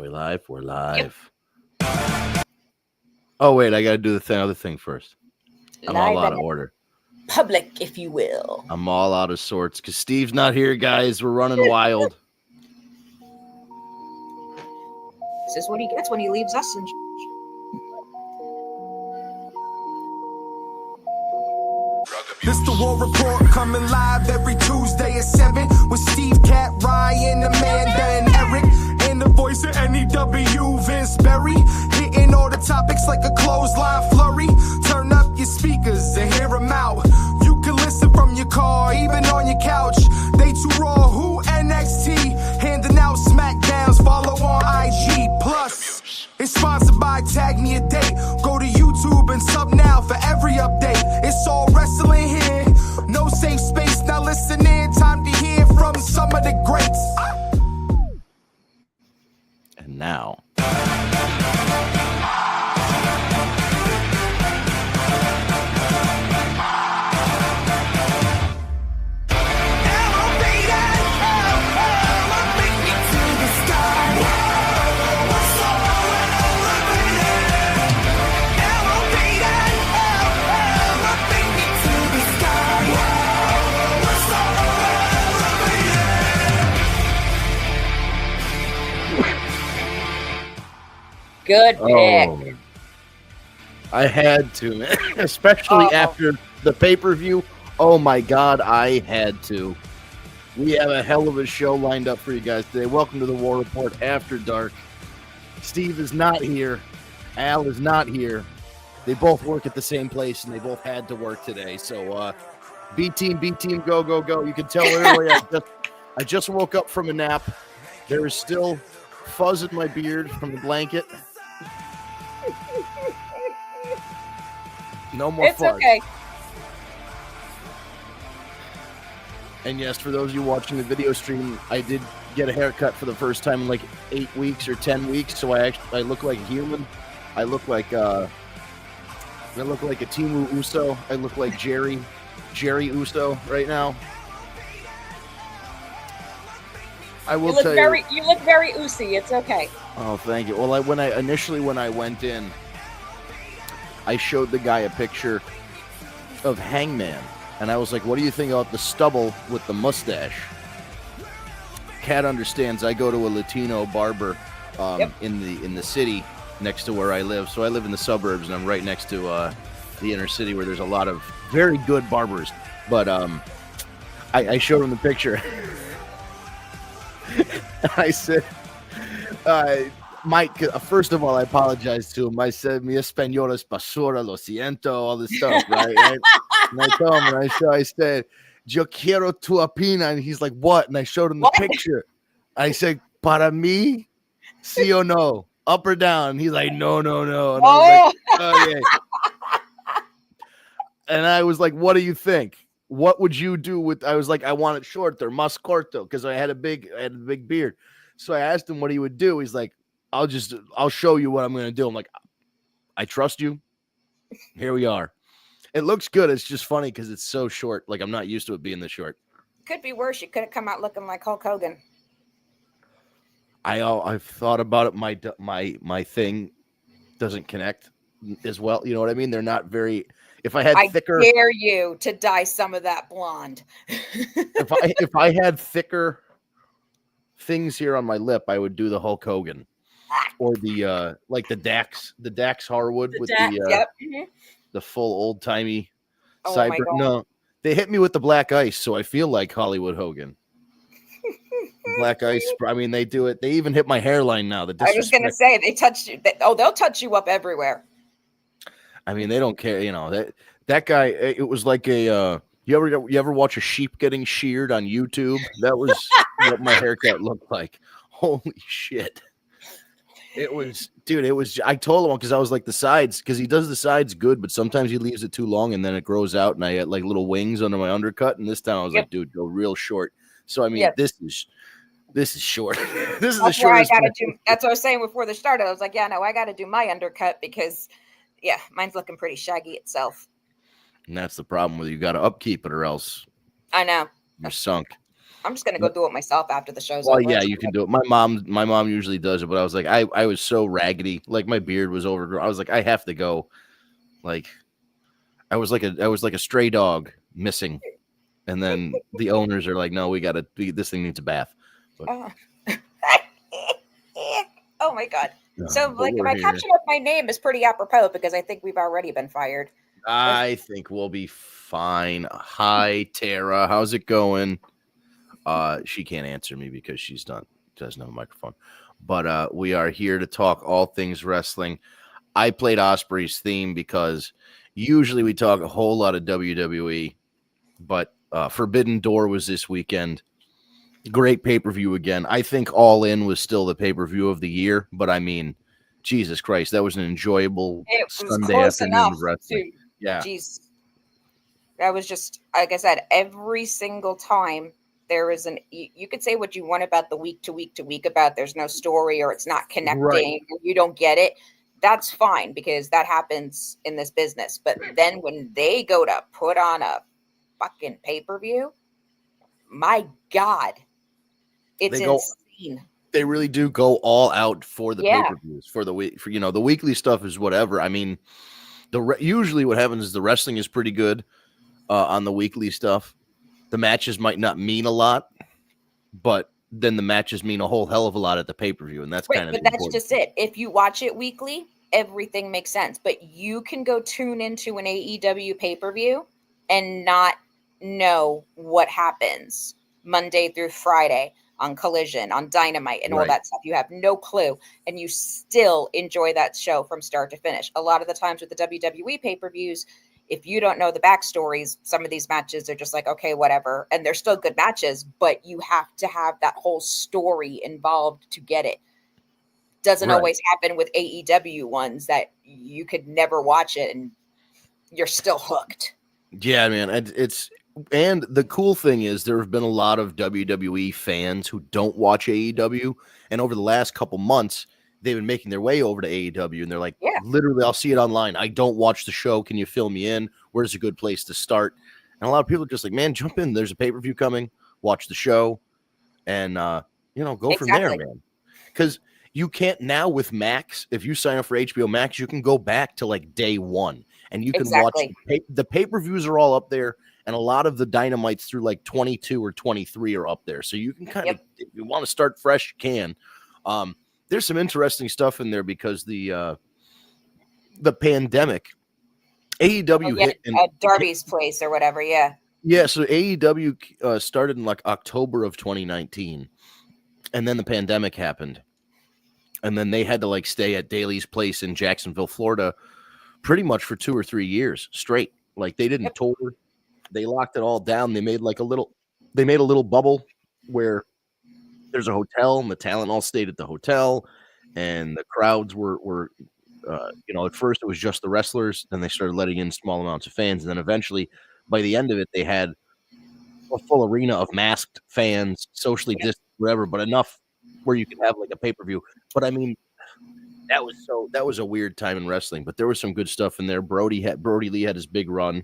we live? We're live. Yep. Oh, wait, I got to do the other thing first. I'm all out of order. Public, if you will. I'm all out of sorts because Steve's not here, guys. We're running wild. This is what he gets when he leaves us in. This the War Report coming live every Tuesday at 7 with Steve, Cat, Ryan, Amanda, and Eric. And the voice of NEW, Vince Berry. Hitting all the topics like a clothesline flurry. Turn up your speakers and hear them out. You can listen from your car, even on your couch. They too raw, who NXT? Handing out SmackDowns, follow on IG. Plus, it's sponsored by Tag Me a Date. Go to YouTube and sub now for every update. It's all wrestling here. No safe space. Now listen in. Time to hear from some of the greats. And now. Good pick. Oh, I had to, man. Especially after the pay-per-view. Oh, my God, I had to. We have a hell of a show lined up for you guys today. Welcome to the War Report After Dark. Steve is not here. Al is not here. They both work at the same place, and they both had to work today. So, B-Team, go, go, go. You can tell early I just woke up from a nap. There is still fuzz in my beard from the blanket. No more It's fuzz. okay. And yes, for those of you watching the video stream, I did get a haircut for the first time in like 8 weeks or 10 weeks, so I look like a human. I look like a Timu Uso. I look like Jerry Uso right now. I will tell you. You look very oozy. It's okay. Oh, thank you. Well, when I went in, I showed the guy a picture of Hangman, and I was like, "What do you think about the stubble with the mustache?" Cat understands. I go to a Latino barber in the city next to where I live. So I live in the suburbs, and I'm right next to the inner city where there's a lot of very good barbers. But I showed him the picture. I said, Mike, first of all, I apologized to him. I said, mi español es basura, lo siento, all this stuff, right? And I told him, and I said, yo quiero tu opina. And he's like, what? And I showed him the picture. I said, para mí, sí o no, up or down? And he's like, no. And I was like, okay. And I was like, what do you think? What would you do with? I was like, I want it short or más corto because I had a big beard. So I asked him what he would do. He's like, I'll show you what I'm going to do. I'm like, I trust you. Here we are. It looks good. It's just funny because it's so short. Like I'm not used to it being this short. Could be worse. You could have come out looking like Hulk Hogan. I've thought about it. My thing doesn't connect as well. You know what I mean? They're not very. If I had thicker, I dare you to dye some of that blonde. if I had thicker things here on my lip, I would do the Hulk Hogan or the like the Dax Harwood with the full old timey cyber. No, they hit me with the black ice, so I feel like Hollywood Hogan. Black ice. I mean, they do it. They even hit my hairline now. I was gonna say they touched you. They'll touch you up everywhere. I mean, they don't care. You know that guy. It was like a. You ever watch a sheep getting sheared on YouTube? That was what my haircut looked like. Holy shit! It was, dude. It was. I told him because I was like the sides because he does the sides good, but sometimes he leaves it too long and then it grows out and I had like little wings under my undercut. And this time I was like, dude, go real short. So I mean, this is short. This is the shortest. That's what I was saying before the start. I was like, yeah, no, I got to do my undercut because, yeah, mine's looking pretty shaggy itself. And that's the problem with you got to upkeep it or else I know you're sunk. I'm just gonna go do it myself after the show's Well, over. yeah, you can do it. My mom usually does it, but I was like, I was so raggedy, like my beard was overgrown. I was like, I have to go. Like, I was like a stray dog missing, and then the owners are like, no, this thing needs a bath. But, Oh. Oh my god. no, So but like we're my here. caption of my name is pretty apropos because I think we've already been fired. I think we'll be fine. Hi, Tara. How's it going? She can't answer me because she doesn't have a microphone. But we are here to talk all things wrestling. I played Osprey's theme because usually we talk a whole lot of WWE, but Forbidden Door was this weekend. Great pay-per-view again. I think All In was still the pay-per-view of the year, but I mean, Jesus Christ, that was an enjoyable It was Sunday close afternoon enough of wrestling. to Yeah. Jeez. That was just like I said, every single time there is you could say what you want about the week to week about there's no story or it's not connecting Right. or you don't get it. That's fine because that happens in this business. But then when they go to put on a fucking pay-per-view, my God, it's They go- insane. They really do go all out for the Yeah. pay-per-views for the week. For the weekly stuff is whatever. I mean, usually what happens is the wrestling is pretty good on the weekly stuff. The matches might not mean a lot, but then the matches mean a whole hell of a lot at the pay-per-view, and that's kind of. But that's just it. If you watch it weekly, everything makes sense. But you can go tune into an AEW pay-per-view and not know what happens Monday through Friday on Collision, on Dynamite, and all Right. that stuff. You have no clue, and you still enjoy that show from start to finish. A lot of the times with the WWE pay-per-views, if you don't know the backstories, some of these matches are just like, okay, whatever. And they're still good matches, but you have to have that whole story involved to get it. Doesn't Right. always happen with AEW ones that you could never watch it and you're still hooked. Yeah, man. And the cool thing is there have been a lot of WWE fans who don't watch AEW, and over the last couple months, they've been making their way over to AEW, and they're like, Yeah. literally, I'll see it online. I don't watch the show. Can you fill me in? Where's a good place to start? And a lot of people are just like, man, jump in. There's a pay-per-view coming. Watch the show, and go from there, Exactly. man. Because you can't now with Max. If you sign up for HBO Max, you can go back to like day one, and you can Exactly. watch the pay-per-views are all up there. And a lot of the Dynamites through like 22 or 23 are up there. So you can kind of, if you want to start fresh, you can. There's some interesting stuff in there because the pandemic, AEW hit. At Darby's place or whatever. Yeah. Yeah. So AEW started in like October of 2019. And then the pandemic happened. And then they had to like stay at Daly's place in Jacksonville, Florida, pretty much for 2 or 3 years straight. Like they didn't tour. They locked it all down. They made a little bubble where there's a hotel and the talent all stayed at the hotel, and the crowds were at first it was just the wrestlers. Then they started letting in small amounts of fans, and then eventually, by the end of it, they had a full arena of masked fans, socially distanced, whatever, but enough where you could have like a pay-per-view. But I mean, that was a weird time in wrestling, but there was some good stuff in there. Brody Lee had his big run.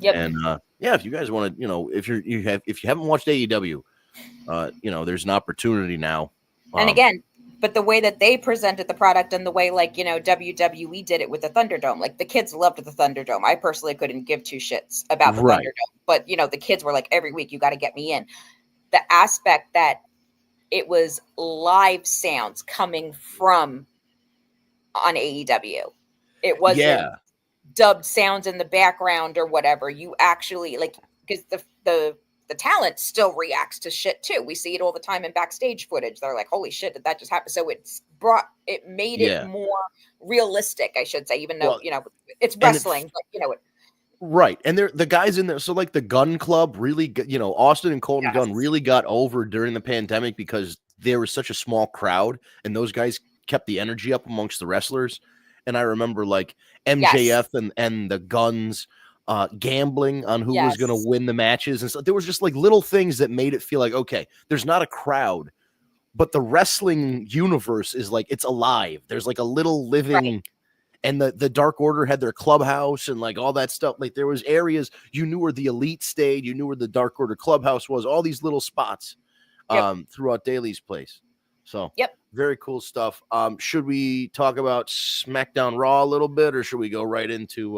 Yep. And if you guys want to, if you haven't watched AEW, there's an opportunity now. And again, but the way that they presented the product and the way WWE did it with the Thunderdome, like the kids loved the Thunderdome. I personally couldn't give two shits about the Right. Thunderdome, but the kids were like, every week you got to get me in. The aspect that it was live sounds coming from on AEW. It wasn't dubbed sounds in the background or whatever. You actually because the talent still reacts to shit too. We see it all the time in backstage footage. They're like, holy shit, did that just happen? So it made it more realistic, I should say, even though it's wrestling, but right. And the guys in there, so like the Gun Club really, Austin and Colton Gunn really got over during the pandemic because there was such a small crowd and those guys kept the energy up amongst the wrestlers. And I remember like MJF and the Guns gambling on who was going to win the matches. And so there was just like little things that made it feel like, okay, there's not a crowd, but the wrestling universe is like, it's alive. There's like a little living and the Dark Order had their clubhouse and like all that stuff. Like there was areas you knew where the Elite stayed, you knew where the Dark Order clubhouse was, all these little spots throughout Daly's place. So very cool stuff. Should we talk about SmackDown Raw a little bit, or should we go right into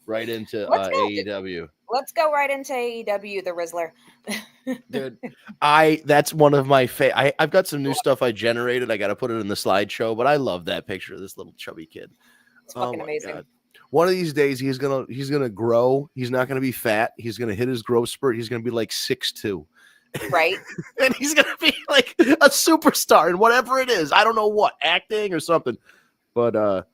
AEW? Let's go right into AEW, the Rizzler. Dude, that's one of my I've got some new stuff I generated. I got to put it in the slideshow, but I love that picture of this little chubby kid. It's fucking amazing. God. One of these days he's gonna grow. He's not gonna be fat. He's gonna hit his growth spurt. He's gonna be like 6'2". Right. And he's gonna be like a superstar in whatever it is. I don't know what, acting or something. But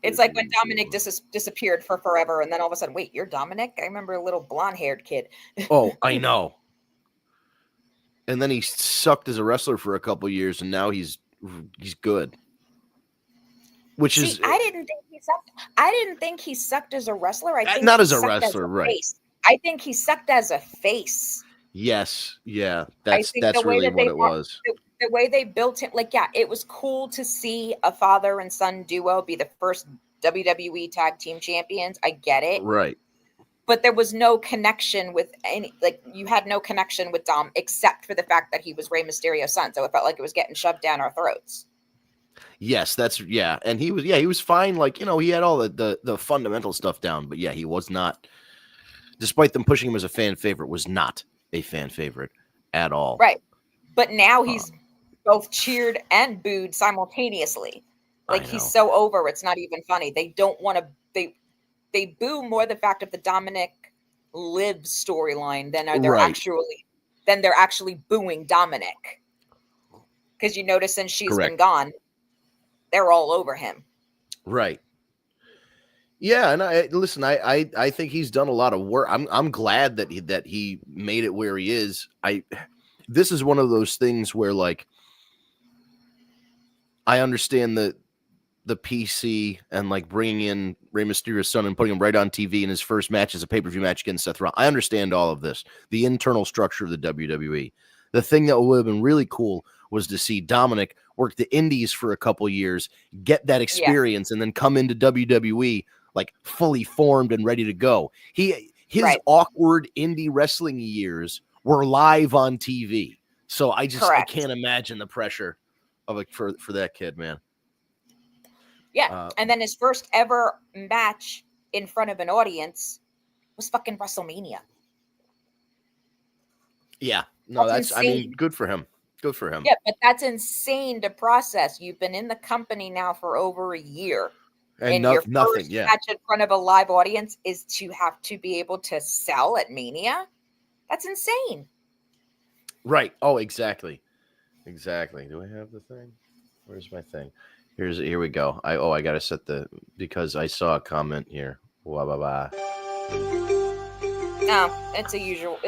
it's like when Dominic disappeared for forever, and then all of a sudden, wait, you're Dominic? I remember a little blonde-haired kid. Oh, I know. And then he sucked as a wrestler for a couple years, and now he's good. Which is I didn't think he sucked. I didn't think he sucked as a wrestler. I think not as a wrestler, right? Face. I think he sucked as a face. Yes, yeah, that's really what it was. The way they built him, like, it was cool to see a father and son duo be the first WWE Tag Team Champions. I get it, right? But there was no connection with you had no connection with Dom except for the fact that he was Rey Mysterio's son. So it felt like it was getting shoved down our throats. Yes, and he was fine. Like, he had all the fundamental stuff down, but he was not. Despite them pushing him as a fan favorite, was not a fan favorite at all. Right. But now he's both cheered and booed simultaneously. Like, he's so over, it's not even funny. They don't want to, they boo more the fact of the Dominic Liv storyline than they're actually booing Dominic. Because you notice since she's been gone, they're all over him. Right. Yeah, and I think he's done a lot of work. I'm glad that he made it where he is. This is one of those things where, like, I understand the PC and like bringing in Rey Mysterio's son and putting him right on TV in his first match as a pay-per-view match against Seth Rollins. I understand all of this, the internal structure of the WWE. The thing that would have been really cool was to see Dominic work the indies for a couple years, get that experience, and then come into WWE like fully formed and ready to go. His awkward indie wrestling years were live on TV. So I can't imagine the pressure of for that kid, man. Yeah. And then his first ever match in front of an audience was fucking WrestleMania. Yeah. No, that's good for him. Good for him. Yeah, but that's insane to process. You've been in the company now for over a year. And your first match in front of a live audience is to have to be able to sell at Mania? That's insane. Right. Oh, exactly. Exactly. Do I have the thing? Where's my thing? Here we go. I gotta set because I saw a comment here. Wah, bah, bah. No, it's a usual.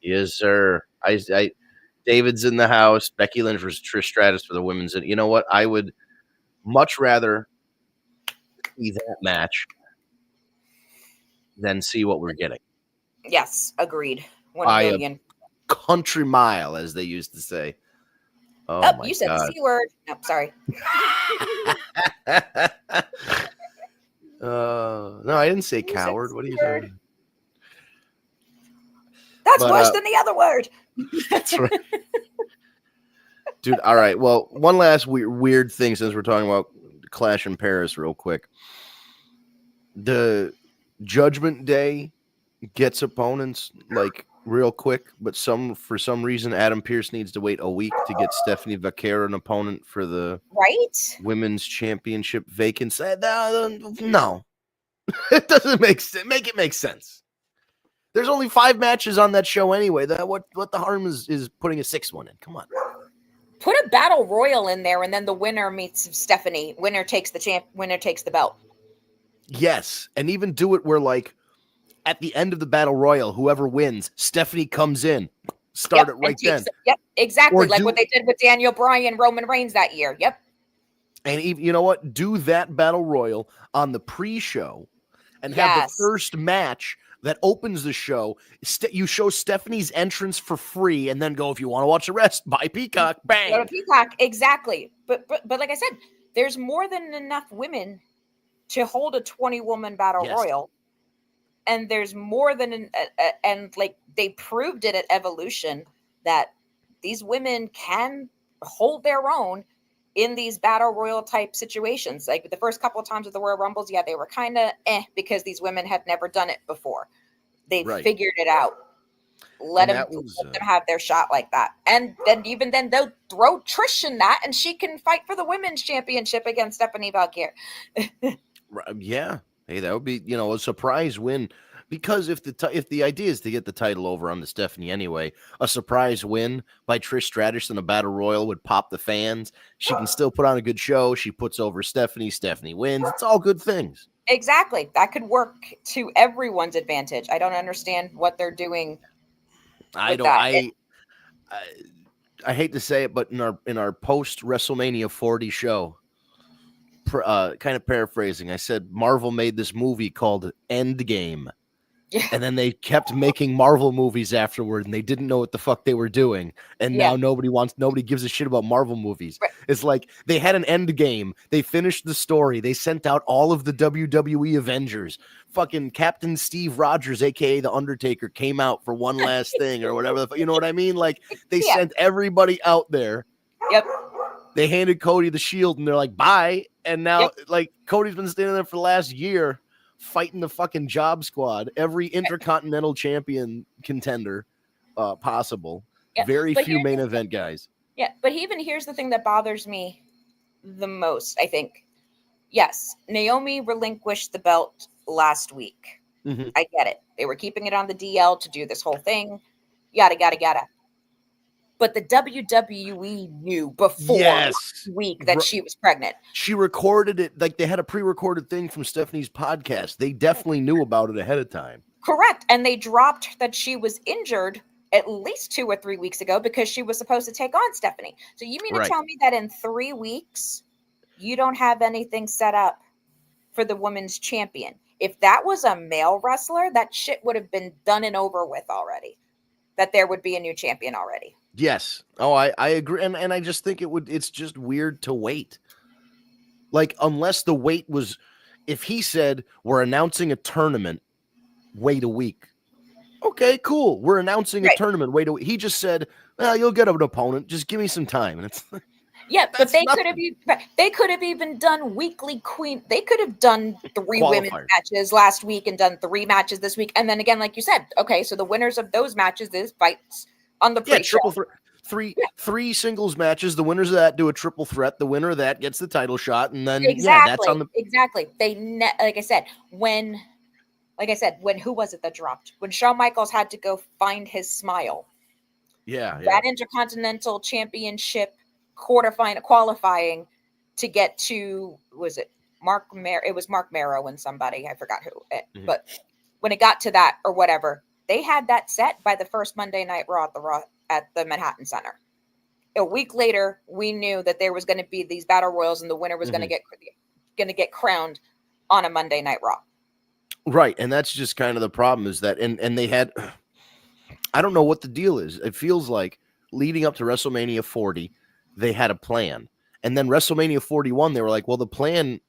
Yes, sir. David's in the house. Becky Lynch versus Trish Stratus for the women's. And you know what? I would much rather see that match than see what we're getting. Yes, agreed. 1 million. Country mile, as they used to say. Oh, my you said God. the C word. No, sorry. No, I didn't say coward. What are you saying? That's worse than the other word. That's right. Dude, all right. Well, one last weird thing since we're talking about Clash in Paris real quick. The Judgment Day gets opponents like real quick, but for some reason Adam Pearce needs to wait a week to get Stephanie Vaquero an opponent for the women's championship vacancy. No. It doesn't make sense. There's only 5 matches on that show anyway. What the harm is putting a 6th one in? Come on. Put a battle royal in there, and then the winner meets Stephanie. Winner takes the belt. Yes, and even do it where, like, at the end of the battle royal, whoever wins, Stephanie comes in. Start it right then. Yep, exactly. Like what they did with Daniel Bryan, Roman Reigns that year. Yep. And even, you know what? Do that battle royal on the pre-show and have the first match that opens the show. You show Stephanie's entrance for free, and then go, if you want to watch the rest, buy Peacock. Bang. Go to Peacock, exactly. But like I said, there's more than enough women to hold a 20-woman battle Yes. royal. And there's more than and like they proved it at Evolution that these women can hold their own in these battle royal type situations. Like the first couple of times with the Royal Rumbles, yeah, they were kind of because these women had never done it before. They figured it out. Let them have their shot like that. And then even then they'll throw Trish in that and she can fight for the women's championship against Stephanie Valkyrie. Yeah. Hey, that would be, a surprise win, because if the idea is to get the title over on the Stephanie anyway, a surprise win by Trish Stratus in a battle royal would pop the fans. She can still put on a good show. She puts over Stephanie. Stephanie wins. It's all good things. Exactly. That could work to everyone's advantage. I don't understand what they're doing. I hate to say it, but in our post WrestleMania 40 show, kind of paraphrasing, I said Marvel made this movie called Endgame. Yeah. And then they kept making Marvel movies afterward, and they didn't know what the fuck they were doing. And now nobody gives a shit about Marvel movies. Right. It's like they had an end game. They finished the story. They sent out all of the WWE Avengers. Fucking Captain Steve Rogers, aka The Undertaker, came out for one last thing or whatever. You know what I mean? Like they sent everybody out there. Yep. They handed Cody the shield, and they're like, bye. And now, like, Cody's been standing there for the last year fighting the fucking Job Squad, every Intercontinental Champion contender possible. Yeah, very few main event guys. Yeah, but even here's the thing that bothers me the most, I think. Yes, Naomi relinquished the belt last week. Mm-hmm. I get it. They were keeping it on the DL to do this whole thing. Yada, yada, yada. But the WWE knew before last week that she was pregnant. She recorded it. Like they had a pre-recorded thing from Stephanie's podcast. They definitely knew about it ahead of time. Correct. And they dropped that she was injured at least 2 or 3 weeks ago because she was supposed to take on Stephanie. So you mean to tell me that in 3 weeks, you don't have anything set up for the women's champion? If that was a male wrestler, that shit would have been done and over with already. That there would be a new champion already. Yes. Oh, I agree. And I just think it's just weird to wait. Like, unless the wait was, if he said, we're announcing a tournament, wait a week. Okay, cool. We're announcing a tournament, wait a week. He just said, well, you'll get an opponent. Just give me some time. And it's yeah, but they could have even done weekly queen. They could have done 3 women's matches last week and done 3 matches this week. And then again, like you said, okay, so the winners of those matches, this fights on the pre-show. Three singles matches. The winners of that do a triple threat. The winner of that gets the title shot, and then that's on the exactly. Like I said, when who was it that dropped? When Shawn Michaels had to go find his smile. Yeah. That Intercontinental Championship qualifying to get to, was it Mark Marrow? It was Mark Marrow and somebody, I forgot who. But when it got to that or whatever, they had that set by the first Monday Night Raw at the Manhattan Center. A week later, we knew that there was going to be these battle royals, and the winner was going to get crowned on a Monday Night Raw. Right, and that's just kind of the problem is that, and they had, I don't know what the deal is. It feels like leading up to WrestleMania 40, they had a plan, and then WrestleMania 41, they were like, well, the plan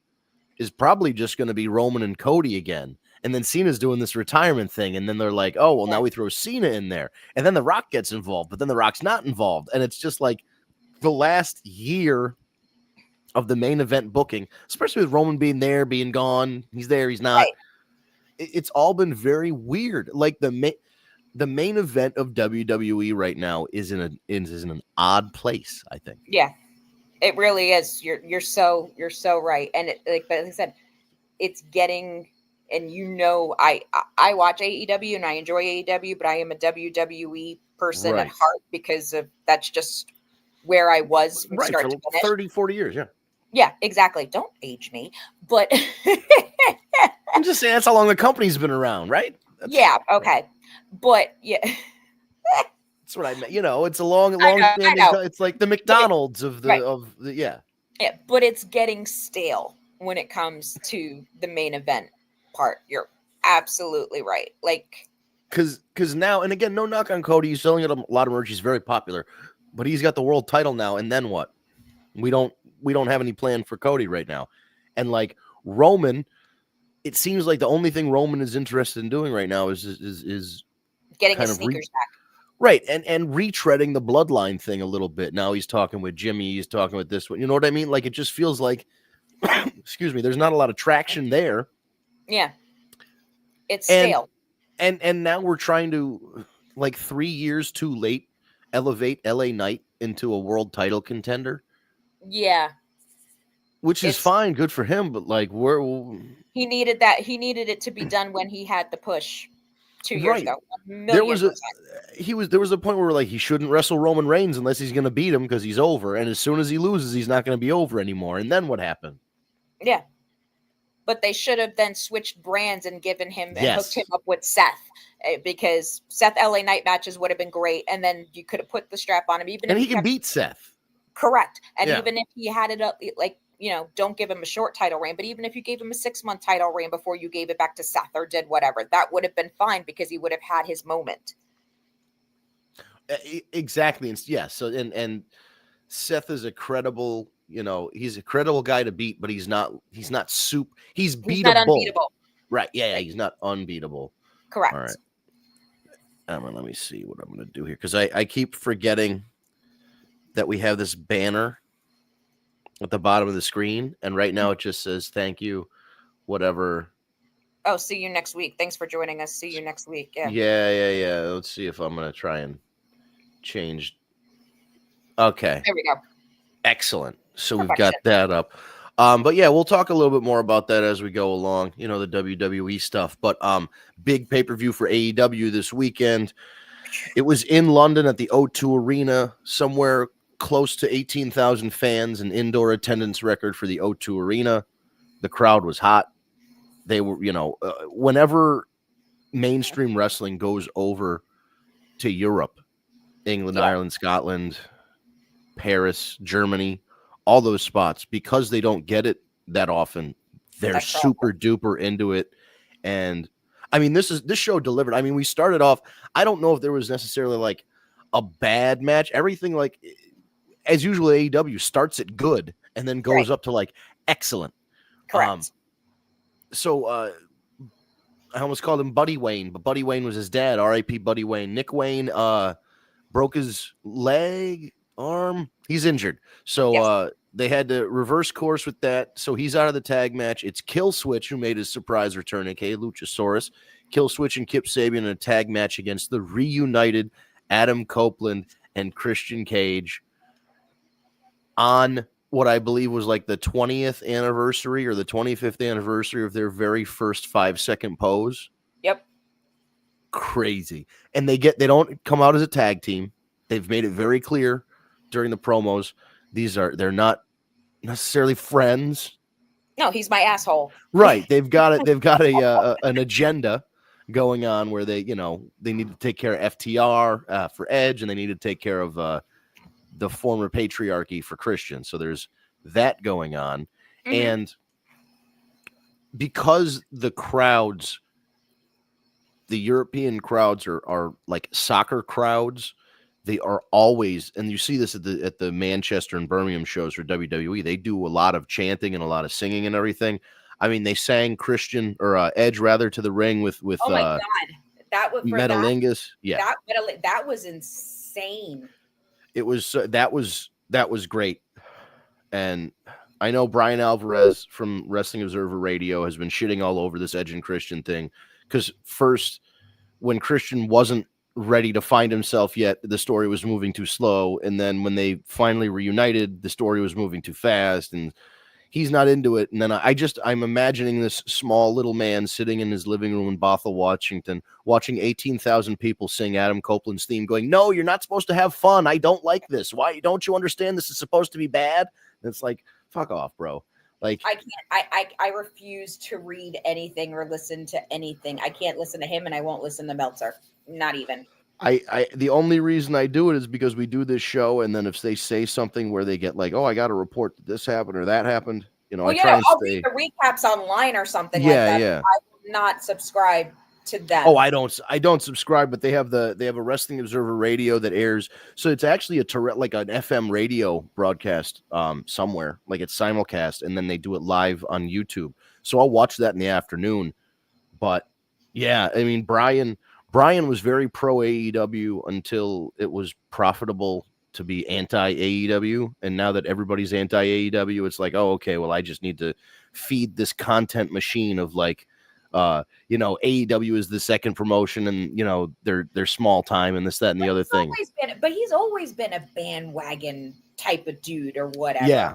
is probably just going to be Roman and Cody again. And then Cena's doing this retirement thing. And then they're like, oh, well, now we throw Cena in there. And then The Rock gets involved, but then The Rock's not involved. And it's just like the last year of the main event booking, especially with Roman being there, being gone. He's there, he's not. Right. It's all been very weird. Like the main event of WWE right now is in an odd place, I think. Yeah, it really is. You're so right. And like I said, it's getting. And I watch AEW and I enjoy AEW, but I am a WWE person at heart because that's just where I was from start to finish. 30, 40 years, yeah. Yeah, exactly. Don't age me. But I'm just saying that's how long the company's been around, right? Okay. But yeah. That's what I meant. It's a long standing. It's like the McDonald's of the Yeah, but it's getting stale when it comes to the main event part. You're absolutely right. Like, because now, and again, no knock on Cody, he's selling a lot of merch, he's very popular, but he's got the world title now, and then what? We don't we don't have any plan for Cody right now. And like Roman, it seems like the only thing Roman is interested in doing right now is getting kind his of sneakers back. right, and retreading the bloodline thing a little bit. Now he's talking with Jimmy, he's talking with this one. You know what I mean? Like it just feels like excuse me, there's not a lot of traction there. Yeah. It's stale. And now we're trying to, like 3 years too late, elevate LA Knight into a world title contender. Yeah. Which is fine, good for him, but like he needed that. He needed it to be done when he had the push 2 years ago. There was a point where like he shouldn't wrestle Roman Reigns unless he's going to beat him because he's over, and as soon as he loses, he's not going to be over anymore. And then what happened? Yeah. But they should have then switched brands and given him and hooked him up with Seth, because Seth LA Knight matches would have been great, and then you could have put the strap on him, and he can beat Seth. Correct. And even if he had it up, like, you know, don't give him a short title reign, but even if you gave him a 6-month title reign before you gave it back to Seth or did whatever, that would have been fine because he would have had his moment. Exactly. And so Seth is a credible, you know, he's a credible guy to beat, but he's not he's beatable. He's not unbeatable. Right. Yeah, he's not unbeatable. Correct. All right. Let me see what I'm going to do here, because I keep forgetting that we have this banner at the bottom of the screen, and right now it just says thank you, whatever. Oh, see you next week. Thanks for joining us. See you next week. Yeah. Let's see if I'm going to try and change. Okay. There we go. Excellent. So we've got that up. But yeah, we'll talk a little bit more about that as we go along, you know, the WWE stuff. But big pay-per-view for AEW this weekend. It was in London at the O2 Arena, somewhere close to 18,000 fans, an indoor attendance record for the O2 Arena. The crowd was hot. They were, you know, whenever mainstream wrestling goes over to Europe, England, Ireland, Scotland, Paris, Germany, all those spots, because they don't get it that often, they're super duper into it. And I mean, this show delivered. I mean, we started off, I don't know if there was necessarily like a bad match. Everything, like as usual, AEW starts it good and then goes up to like excellent. Correct. So I almost called him Buddy Wayne, but Buddy Wayne was his dad. R.I.P. Buddy Wayne. Nick Wayne broke his leg, arm. He's injured. So they had to reverse course with that. So he's out of the tag match. It's Killswitch who made his surprise return, aka Luchasaurus. Killswitch and Kip Sabian in a tag match against the reunited Adam Copeland and Christian Cage on what I believe was like the 20th anniversary or the 25th anniversary of their very first 5-second pose. Yep. Crazy. And they don't come out as a tag team. They've made it very clear during the promos. They're not necessarily friends. No, he's my asshole. Right. They've got an agenda going on where they need to take care of FTR for Edge, and they need to take care of the former patriarchy for Christian. So there's that going on. Mm-hmm. And because the crowds, the European crowds are like soccer crowds, they are always, and you see this at the Manchester and Birmingham shows for WWE, they do a lot of chanting and a lot of singing and everything. I mean, they sang Christian or Edge rather to the ring with oh my God. That was Metalingus. Yeah. That was insane. It was that was great. And I know Brian Alvarez from Wrestling Observer Radio has been shitting all over this Edge and Christian thing, because first, when Christian wasn't ready to find himself yet, the story was moving too slow, and then when they finally reunited, the story was moving too fast, and he's not into it. And then I'm imagining this small little man sitting in his living room in Bothell, Washington, watching 18,000 people sing Adam Copeland's theme, going, "No, you're not supposed to have fun. I don't like this. Why don't you understand this is supposed to be bad?" And it's like, fuck off, bro. Like, I can't. I refuse to read anything or listen to anything. I can't listen to him, and I won't listen to Meltzer. Not even. The only reason I do it is because we do this show, and then if they say something where they get like, "Oh, I got to report that this happened or that happened," I try and I'll read the recaps online or something like that. Yeah. I will not subscribe to them. Oh, I don't subscribe, but they have a Wrestling Observer Radio that airs. So it's actually like an FM radio broadcast somewhere, like it's simulcast, and then they do it live on YouTube. So I'll watch that in the afternoon. But yeah, I mean, Brian was very pro AEW until it was profitable to be anti AEW, and now that everybody's anti AEW, it's like, oh, okay, well, I just need to feed this content machine of like, AEW is the second promotion, and they're small time and this, that, and the other thing. He's always been a bandwagon type of dude or whatever. Yeah,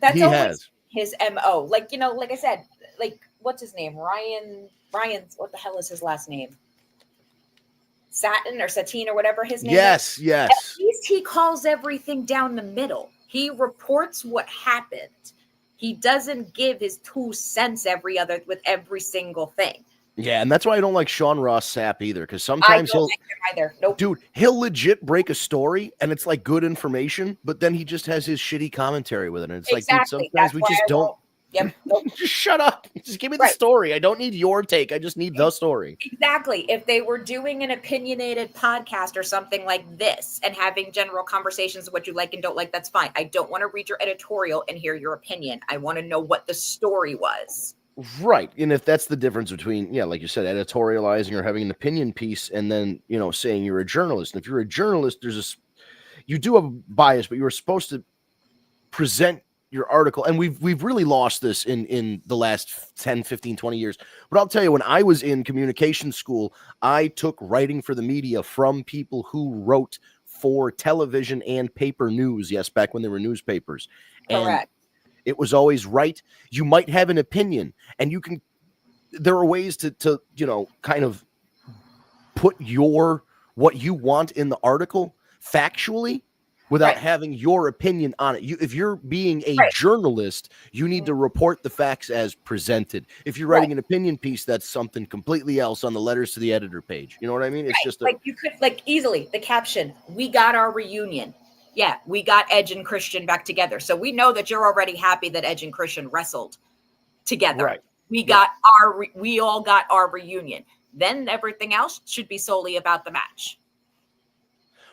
that's always his MO. Like I said, like what's his name? Ryan's what the hell is his last name? Satin or Satine or whatever his name is. Yes. At least he calls everything down the middle. He reports what happened. He doesn't give his 2 cents with every single thing. Yeah, and that's why I don't like Sean Ross Sapp either, because sometimes I don't like him either. Nope. Dude, he'll legit break a story, and it's like good information, but then he just has his shitty commentary with it, and it's exactly. like, dude, sometimes we just don't. Yep. Nope. Just shut up. Just give me the story. I don't need your take. I just need the story. Exactly. If they were doing an opinionated podcast or something like this and having general conversations of what you like and don't like, that's fine. I don't want to read your editorial and hear your opinion. I want to know what the story was. Right. And if that's the difference between, like you said, editorializing or having an opinion piece and then, saying you're a journalist. And if you're a journalist, you do have a bias, but you're supposed to present your article. And we've really lost this in the last 10, 15, 20 years. But I'll tell you, when I was in communication school, I took writing for the media from people who wrote for television and paper news. Yes, back when there were newspapers. Correct. And it was always right. You might have an opinion, and there are ways to kind of put what you want in the article factually, without having your opinion on it. If you're being a journalist, you need to report the facts as presented. If you're writing an opinion piece, that's something completely else on the letters to the editor page. You know what I mean? It's just you could easily the caption, "We got our reunion." Yeah, we got Edge and Christian back together. So we know that you're already happy that Edge and Christian wrestled together. Right. We all got our reunion. Then everything else should be solely about the match.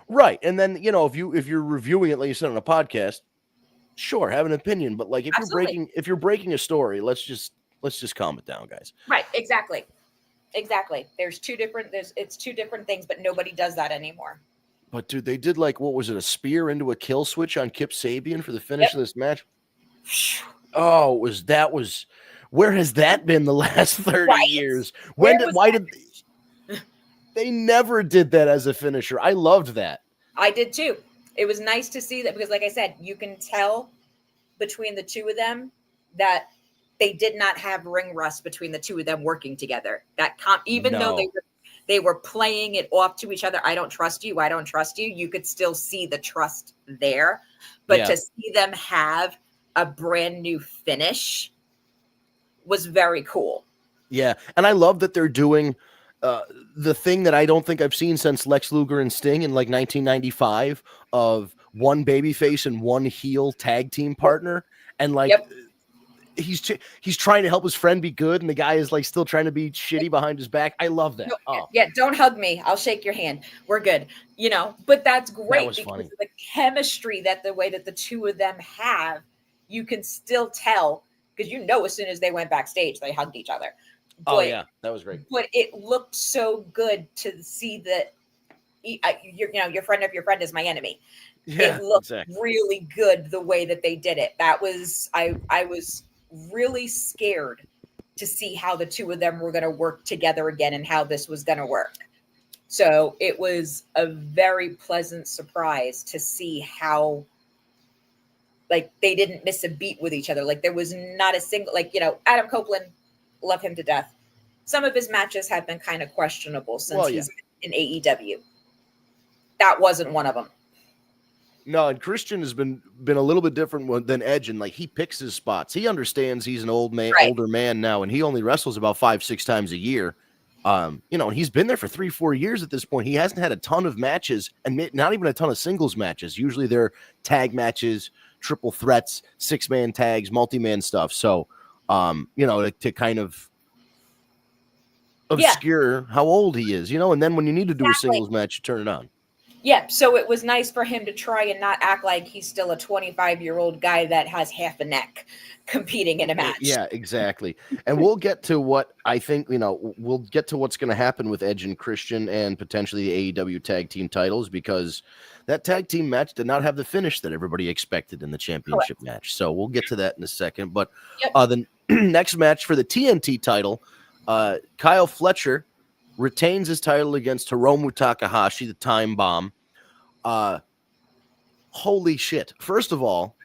Right. And then, if you're reviewing it, like you said, on a podcast, sure, have an opinion. But like if you're breaking a story, let's just calm it down, guys. Right. Exactly. It's two different things, but nobody does that anymore. But dude, they did what was it? A spear into a kill switch on Kip Sabian for the finish of this match. Oh, where has that been the last 30 years? They never did that as a finisher. I loved that. I did too. It was nice to see that because, like I said, you can tell between the two of them that they did not have ring rust between the two of them working together. Even though they were playing it off to each other, I don't trust you, I don't trust you. You could still see the trust there. But to see them have a brand new finish was very cool. Yeah. And I love that they're doing the thing that I don't think I've seen since Lex Luger and Sting in 1995 of one babyface and one heel tag team partner. And he's trying to help his friend be good. And the guy is still trying to be shitty behind his back. I love that. Yeah. Don't hug me. I'll shake your hand. We're good. But that's great because funny. of the chemistry the way that the two of them have, you can still tell because as soon as they went backstage, they hugged each other. But, that was great. But it looked so good to see that your friend of your friend is my enemy. Yeah, it looked really good the way that they did it. That was I was really scared to see how the two of them were going to work together again and how this was going to work. So it was a very pleasant surprise to see how they didn't miss a beat with each other. There was not a single Adam Copeland. Love him to death. Some of his matches have been kind of questionable since he's in AEW. That wasn't one of them. No, and Christian has been a little bit different than Edge, and he picks his spots. He understands he's an older man now, and he only wrestles about 5-6 times a year. And he's been there for 3-4 years at this point. He hasn't had a ton of matches, and not even a ton of singles matches. Usually they're tag matches, triple threats, 6-man tags, multi-man stuff. So. To kind of obscure how old he is, and then when you need to do a Exactly. singles match, you turn it on. Yeah, so it was nice for him to try and not act like he's still a 25-year-old guy that has half a neck competing in a match. Yeah, exactly. And we'll get to what I think, we'll get to what's going to happen with Edge and Christian and potentially the AEW tag team titles, because that tag team match did not have the finish that everybody expected in the championship match. So we'll get to that in a second. But the next match for the TNT title, Kyle Fletcher retains his title against Hiromu Takahashi, the Time Bomb. Holy shit. First of all,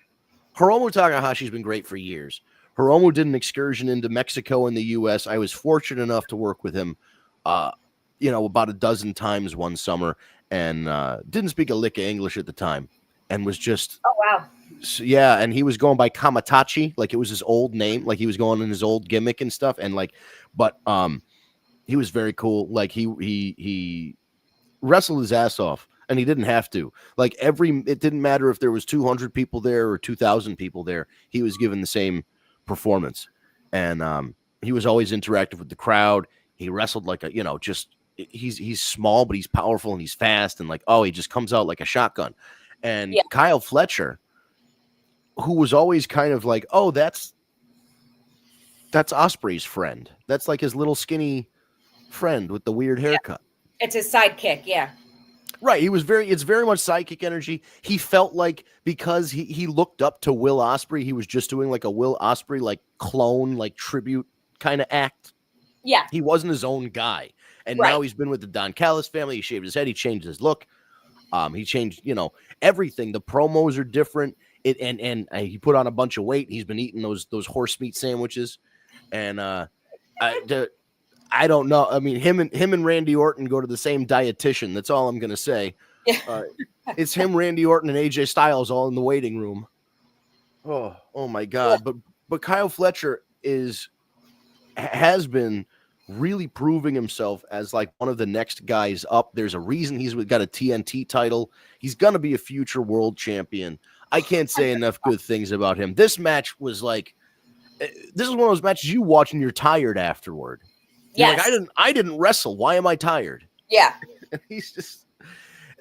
Hiromu Takahashi's been great for years. Hiromu did an excursion into Mexico and the U.S. I was fortunate enough to work with him, about a dozen times one summer, and didn't speak a lick of English at the time, and was just... Oh, wow. So, yeah, and he was going by Kamatachi, like it was his old name, like he was going in his old gimmick and stuff, and but he was very cool. Like he wrestled his ass off, and he didn't have to. Like it didn't matter if there was 200 people there or 2,000 people there. He was given the same performance, and he was always interactive with the crowd. He wrestled like he's small, but he's powerful and he's fast, and he just comes out like a shotgun. And Kyle Fletcher, who was always kind of like, oh, that's Osprey's friend. That's like his little skinny friend with the weird haircut. It's his sidekick, yeah. Right. It's very much sidekick energy. He felt like, because he looked up to Will Ospreay, he was just doing like a Will Ospreay, like clone, like tribute kind of act. Yeah. He wasn't his own guy. And now he's been with the Don Callis family. He shaved his head. He changed his look. He changed, everything. The promos are different. And he put on a bunch of weight. He's been eating those horse meat sandwiches. And I don't know. I mean, him and Randy Orton go to the same dietitian. That's all I'm gonna say. It's him, Randy Orton, and AJ Styles all in the waiting room. Oh my God! But Kyle Fletcher has been really proving himself as like one of the next guys up. There's a reason he's got a TNT title. He's gonna be a future world champion. I can't say enough good things about him. This match was like, this is one of those matches you watch and you're tired afterward. Yes. Like, I didn't wrestle. Why am I tired? Yeah. He's just,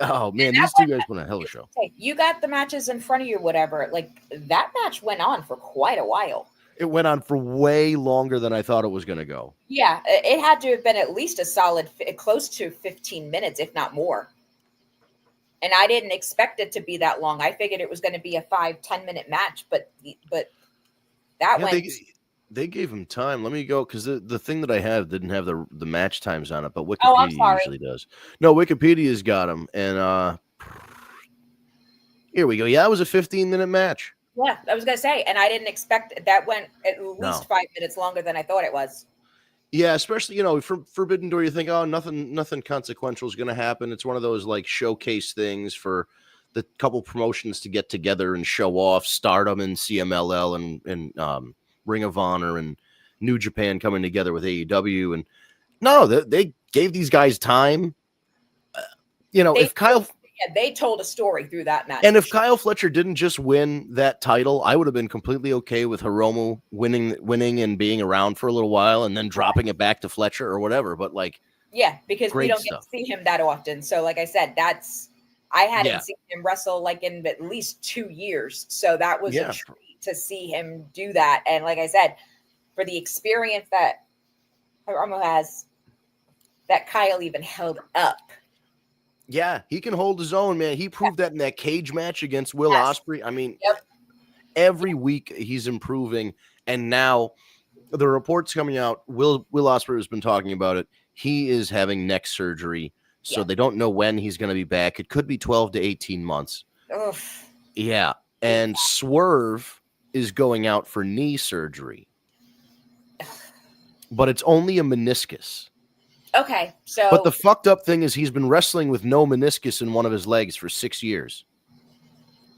oh man, these two guys went a hell of a show. You got the matches in front of you, whatever. Like that match went on for quite a while. It went on for way longer than I thought it was going to go. Yeah, it had to have been at least a solid, close to 15 minutes, if not more. And I didn't expect it to be that long. I figured it was going to be a 5-10 minute match, but that went. They gave him time. Let me go, because the thing that I have didn't have the match times on it, but Wikipedia usually does. No, Wikipedia's got them, and here we go. Yeah, it was a 15-minute match. Yeah, I was gonna say, and I didn't expect that went at least 5 minutes longer than I thought it was. Yeah, especially from Forbidden Door, you think, oh, nothing consequential is going to happen. It's one of those like showcase things for the couple promotions to get together and show off. Stardom and CMLL and Ring of Honor and New Japan coming together with AEW, and no, they gave these guys time. They told a story through that match. And if Kyle Fletcher didn't just win that title, I would have been completely okay with Hiromu winning and being around for a little while and then dropping it back to Fletcher or whatever. But because we don't get to see him that often. So like I said, I hadn't seen him wrestle like in at least 2 years. So that was a treat to see him do that. And like I said, for the experience that Hiromu has, that Kyle even held up. Yeah, he can hold his own, man. He proved that in that cage match against Will Ospreay. I mean, every week he's improving, and now the reports coming out, Will Ospreay has been talking about it. He is having neck surgery, so they don't know when he's going to be back. It could be 12 to 18 months. Oof. Yeah, and Swerve is going out for knee surgery, but it's only a meniscus. Okay, so... But the fucked up thing is he's been wrestling with no meniscus in one of his legs for 6 years.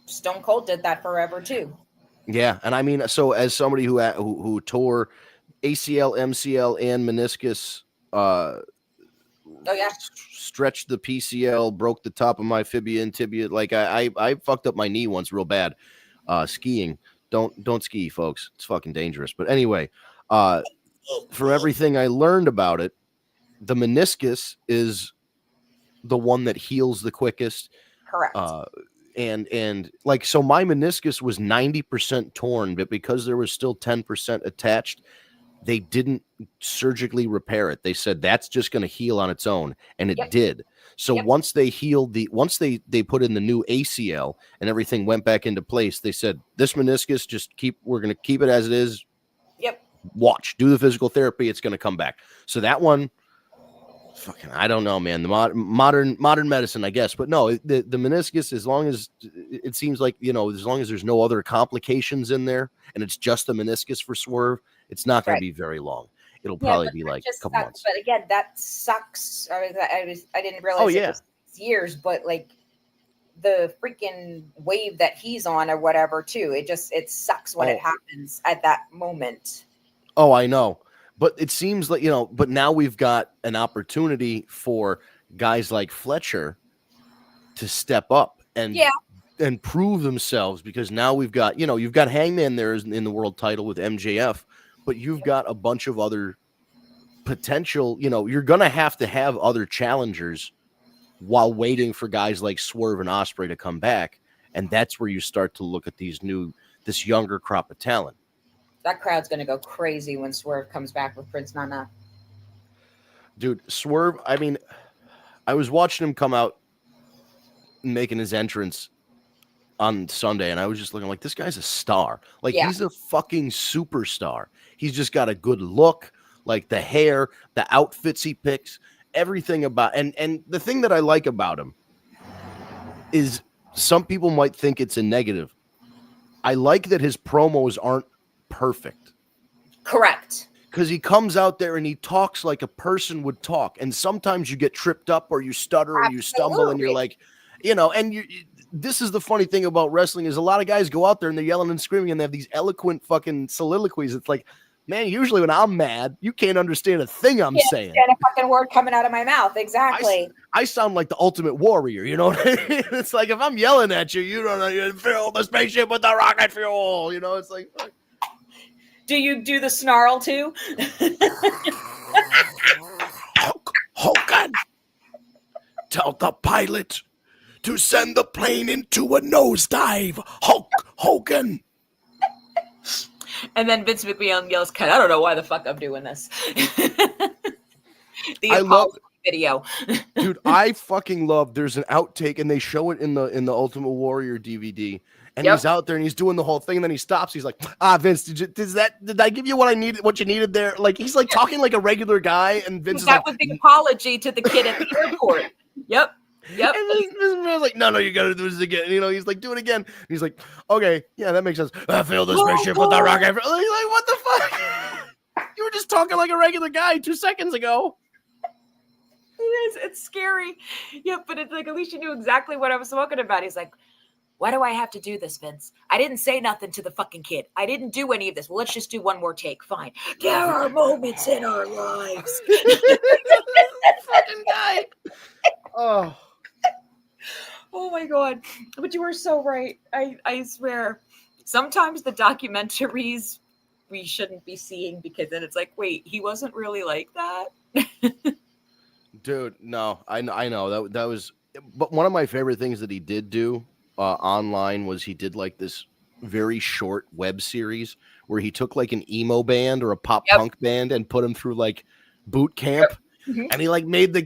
Stone Cold did that forever, too. Yeah, and I mean, so as somebody who tore ACL, MCL, and meniscus, stretched the PCL, broke the top of my fibula and tibia. Like, I fucked up my knee once real bad skiing. Don't ski, folks. It's fucking dangerous. But anyway, from everything I learned about it, the meniscus is the one that heals the quickest. Correct. And like, so my meniscus was 90% torn, but because there was still 10% attached, they didn't surgically repair it. They said that's just going to heal on its own, and it did. So once they healed they put in the new ACL and everything went back into place, they said this meniscus we're going to keep it as it is. Yep. Watch, do the physical therapy, it's going to come back. So that one, fucking, I don't know, man. The modern medicine, I guess, but no, the meniscus, as long as it seems like, you know, as long as there's no other complications in there, and it's just the meniscus for Swerve, it's not going to be very long. It'll probably be like a couple months. But again, that sucks. I didn't realize it was years, but like the freaking wave that he's on or whatever too. It sucks when it happens at that moment. Oh, I know. But it seems like, you know, but now we've got an opportunity for guys like Fletcher to step up and prove themselves, because now we've got, you know, you've got Hangman there in the world title with MJF, but you've got a bunch of other potential, you know, you're going to have other challengers while waiting for guys like Swerve and Ospreay to come back. And that's where you start to look at this younger crop of talent. That crowd's going to go crazy when Swerve comes back with Prince Nana. Dude, Swerve, I mean, I was watching him come out making his entrance on Sunday, and I was just looking like, this guy's a star. Like, he's a fucking superstar. He's just got a good look, like the hair, the outfits he picks, everything about, and the thing that I like about him is some people might think it's a negative. I like that his promos aren't perfect. Correct. Because he comes out there and he talks like a person would talk, and sometimes you get tripped up or you stutter or you stumble, and you're like, you know, and this is the funny thing about wrestling is a lot of guys go out there and they're yelling and screaming and they have these eloquent fucking soliloquies. It's like, man, usually when I'm mad, you can't understand a thing I'm saying. Can't understand a fucking word coming out of my mouth. Exactly. I sound like the Ultimate Warrior, you know what I mean? It's like, if I'm yelling at you, you don't know, you fill the spaceship with the rocket fuel, you know, it's like. Do you do the snarl too? Hogan, tell the pilot to send the plane into a nosedive. Hulk Hogan. And then Vince McMahon yells, "I don't know why the fuck I'm doing this." I love video. Dude, I fucking love. There's an outtake, and they show it in the Ultimate Warrior DVD. And he's out there and he's doing the whole thing. And then he stops. He's like, Vince, did I give you what you needed there? Like, he's like talking like a regular guy. And Vince is like, that was the apology to the kid at the airport. Yep. And I was like, no, you got to do this again. You know, he's like, do it again. And he's like, okay, yeah, that makes sense. I feel the spaceship with the rocket. Like, what the fuck? You were just talking like a regular guy 2 seconds ago. It is. It's scary. Yeah, but it's like, at least you knew exactly what I was talking about. He's like, why do I have to do this, Vince? I didn't say nothing to the fucking kid. I didn't do any of this. Well, let's just do one more take. Fine. There are moments in our lives. Fucking guy. Oh my God. But you were so right. I swear. Sometimes the documentaries we shouldn't be seeing, because then it's like, wait, he wasn't really like that? Dude, no. I know. That was... But one of my favorite things that he did do online was he did like this very short web series where he took like an emo band or a pop punk band and put them through like boot camp. Mm-hmm. And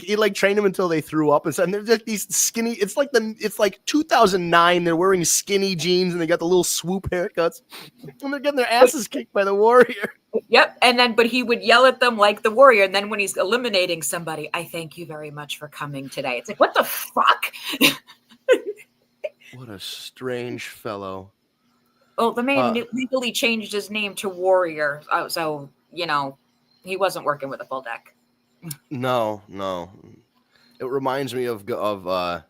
he trained them until they threw up, and they're like these skinny. It's like 2009. They're wearing skinny jeans and they got the little swoop haircuts, and they're getting their asses kicked by the Warrior. Yep. And then, but he would yell at them like the Warrior. And then when he's eliminating somebody, I thank you very much for coming today. It's like, what the fuck? What a strange fellow. Well, the man legally changed his name to Warrior. So, you know, he wasn't working with a full deck. No. It reminds me of the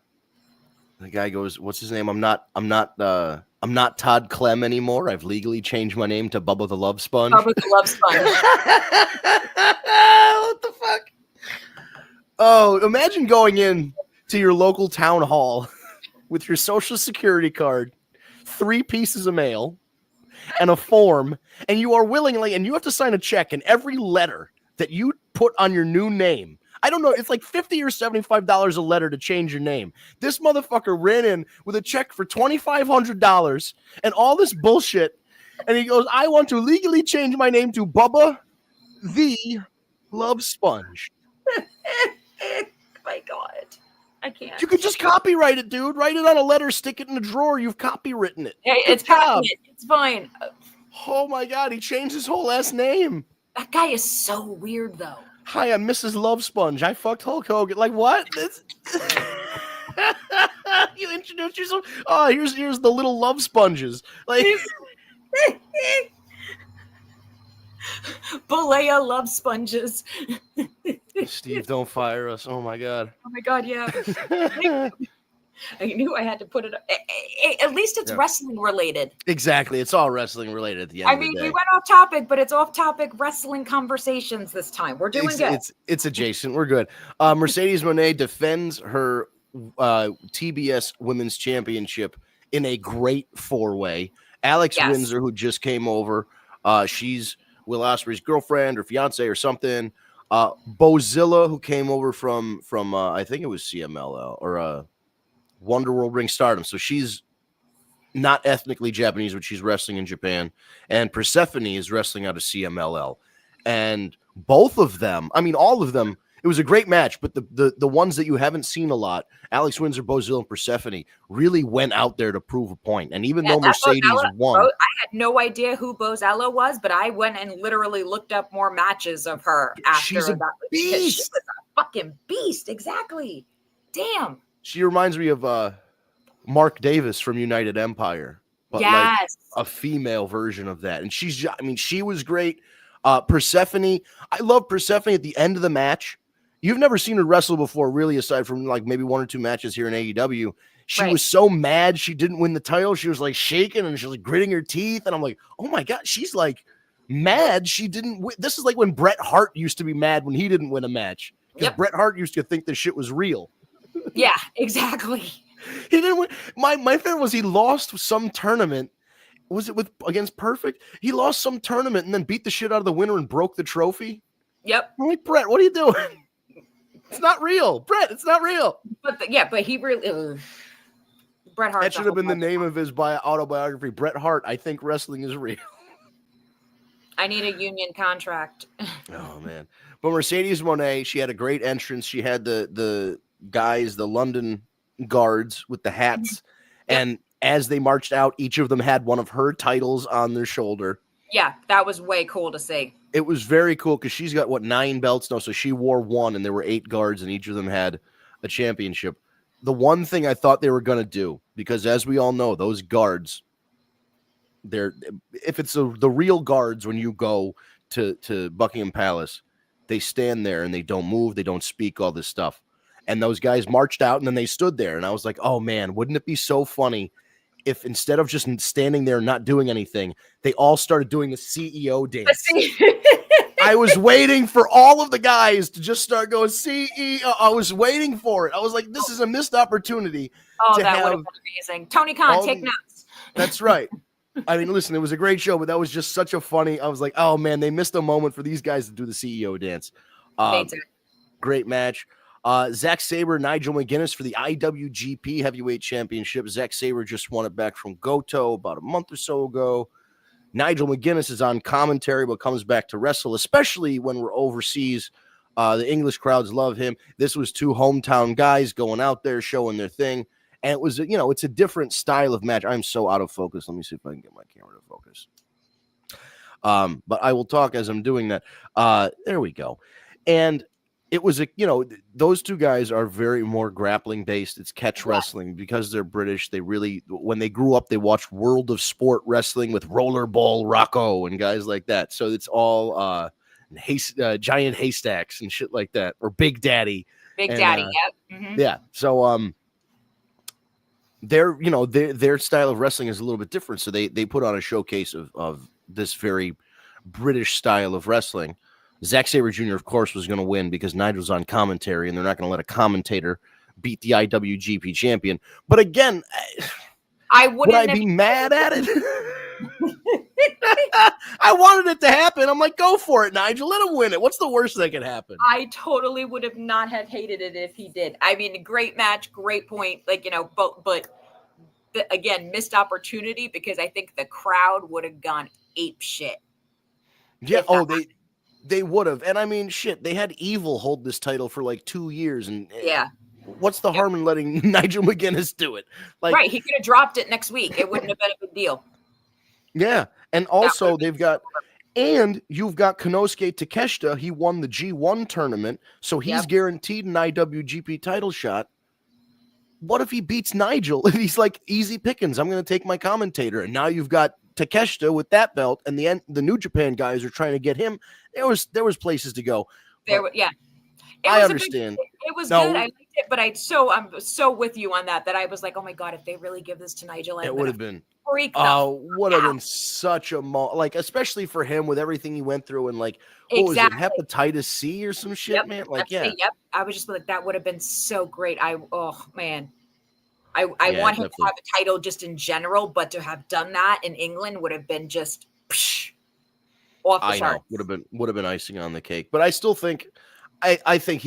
guy goes, what's his name? I'm not Todd Clem anymore. I've legally changed my name to Bubba the Love Sponge. Bubba the Love Sponge. What the fuck? Oh, imagine going in to your local town hall with your social security card, 3 pieces of mail, and a form, and you are willingly, and you have to sign a check, and every letter that you put on your new name, I don't know. It's like $50 or $75 a letter to change your name. This motherfucker ran in with a check for $2,500 and all this bullshit. And he goes, I want to legally change my name to Bubba the Love Sponge. My God. I can't. You could just copyright it, dude. Write it on a letter, stick it in a drawer. You've copywritten it. Hey, it's job. It's fine. Oh my God, he changed his whole last name. That guy is so weird, though. Hi, I'm Mrs. Love Sponge. I fucked Hulk Hogan. Like what? You introduced yourself. Oh, here's the little love sponges. Like Balea Love Sponges. Steve, don't fire us. Oh my God. Oh my God, yeah. I knew I had to put it up. At least it's wrestling related. Exactly. It's all wrestling related at the end of the day. We went off topic, but it's off topic wrestling conversations this time. We're doing good. It's adjacent. We're good. Mercedes Moné defends her TBS Women's Championship in a great 4-way. Alex Windsor, who just came over, she's Will Ospreay's girlfriend or fiance or something. Bozilla, who came over from I think it was CMLL or Wonder World Ring Stardom. So she's not ethnically Japanese, but she's wrestling in Japan. And Persephone is wrestling out of CMLL. And both of them, I mean, all of them, it was a great match, but the ones that you haven't seen a lot, Alex Windsor, Bozilla, and Persephone, really went out there to prove a point. And even though Mercedes won. I had no idea who Bozella was, but I went and literally looked up more matches of her after she's a that. Beast. She was a fucking beast. Exactly. Damn. She reminds me of Mark Davis from United Empire, but like a female version of that. And she was great. Persephone, I love Persephone at the end of the match. You've never seen her wrestle before, really, aside from like maybe 1 or 2 matches here in AEW. She was so mad she didn't win the title. She was like shaking and she was like gritting her teeth. And I'm like, oh my God, she's like mad she didn't win. This is like when Bret Hart used to be mad when he didn't win a match. Because Bret Hart used to think this shit was real. Yeah, exactly. He didn't win. My favorite was he lost some tournament. Was it against Perfect? He lost some tournament and then beat the shit out of the winner and broke the trophy. Yep. I'm like, Bret, what are you doing? It's not real, Bret. It's not real. But he really. Bret Hart. That should have been the name of his autobiography. Bret Hart. I think wrestling is real. I need a union contract. Oh man! But Mercedes Moné, she had a great entrance. She had the guys, the London guards with the hats, and as they marched out, each of them had one of her titles on their shoulder. Yeah, that was way cool to see. It was very cool because she's got 9 belts now, so she wore 1, and there were 8 guards, and each of them had a championship. The one thing I thought they were going to do, because as we all know, those guards, if it's the real guards when you go to Buckingham Palace, they stand there and they don't move, they don't speak, all this stuff. And those guys marched out and then they stood there, and I was like, oh man, wouldn't it be so funny if instead of just standing there and not doing anything, they all started doing the CEO dance. I was waiting for all of the guys to just start going CEO. I was waiting for it. I was like, this is a missed opportunity. Oh, that would have been amazing. Tony Khan, take notes. That's right. I mean, listen, it was a great show, but that was just such a funny. I was like, oh man, they missed a moment for these guys to do the CEO dance. Great match. Zack Sabre, Nigel McGuinness for the IWGP Heavyweight Championship. Zack Sabre just won it back from Goto about a month or so ago. Nigel McGuinness is on commentary, but comes back to wrestle, especially when we're overseas. The English crowds love him. This was 2 hometown guys going out there showing their thing. And it was, it's a different style of match. I'm so out of focus. Let me see if I can get my camera to focus. But I will talk as I'm doing that. There we go. And it was those 2 guys are very more grappling based. It's catch wrestling because they're British. They really, when they grew up, they watched World of Sport wrestling with Rollerball Rocco and guys like that. So it's all giant haystacks and shit like that, or Big Daddy. Yep. Mm-hmm. Yeah. So their style of wrestling is a little bit different. So they put on a showcase of this very British style of wrestling. Zack Sabre Jr., of course, was going to win because Nigel's on commentary, and they're not going to let a commentator beat the IWGP champion. But again, would I be mad at it? I wanted it to happen. I'm like, go for it, Nigel. Let him win it. What's the worst that could happen? I totally would have not have hated it if he did. I mean, great match, great point. Like, but again, missed opportunity because I think the crowd would have gone ape shit. Yeah. They would have. And I mean, shit, they had Evil hold this title for like 2 years. And yeah. What's the harm in letting Nigel McGuinness do it? Like, right. He could have dropped it next week. It wouldn't have been a big deal. Yeah. And also you've got Konosuke Takeshita. He won the G1 tournament. So he's guaranteed an IWGP title shot. What if he beats Nigel? He's like, easy pickings. I'm going to take my commentator. And now you've got Takeshita with that belt, and the New Japan guys are trying to get him. There was places to go. I understand. It was good. I liked it, but I'm so with you on that I was like, oh my god, if they really give this to Nigel, it would have been freak. Would have been such a like, especially for him with everything he went through and like, what was it, hepatitis C or some shit, man? Like, Yep. I was just like, that would have been so great. I want him to have a title just in general, but to have done that in England would have been just off the charts. Would have been icing on the cake. But I still think I think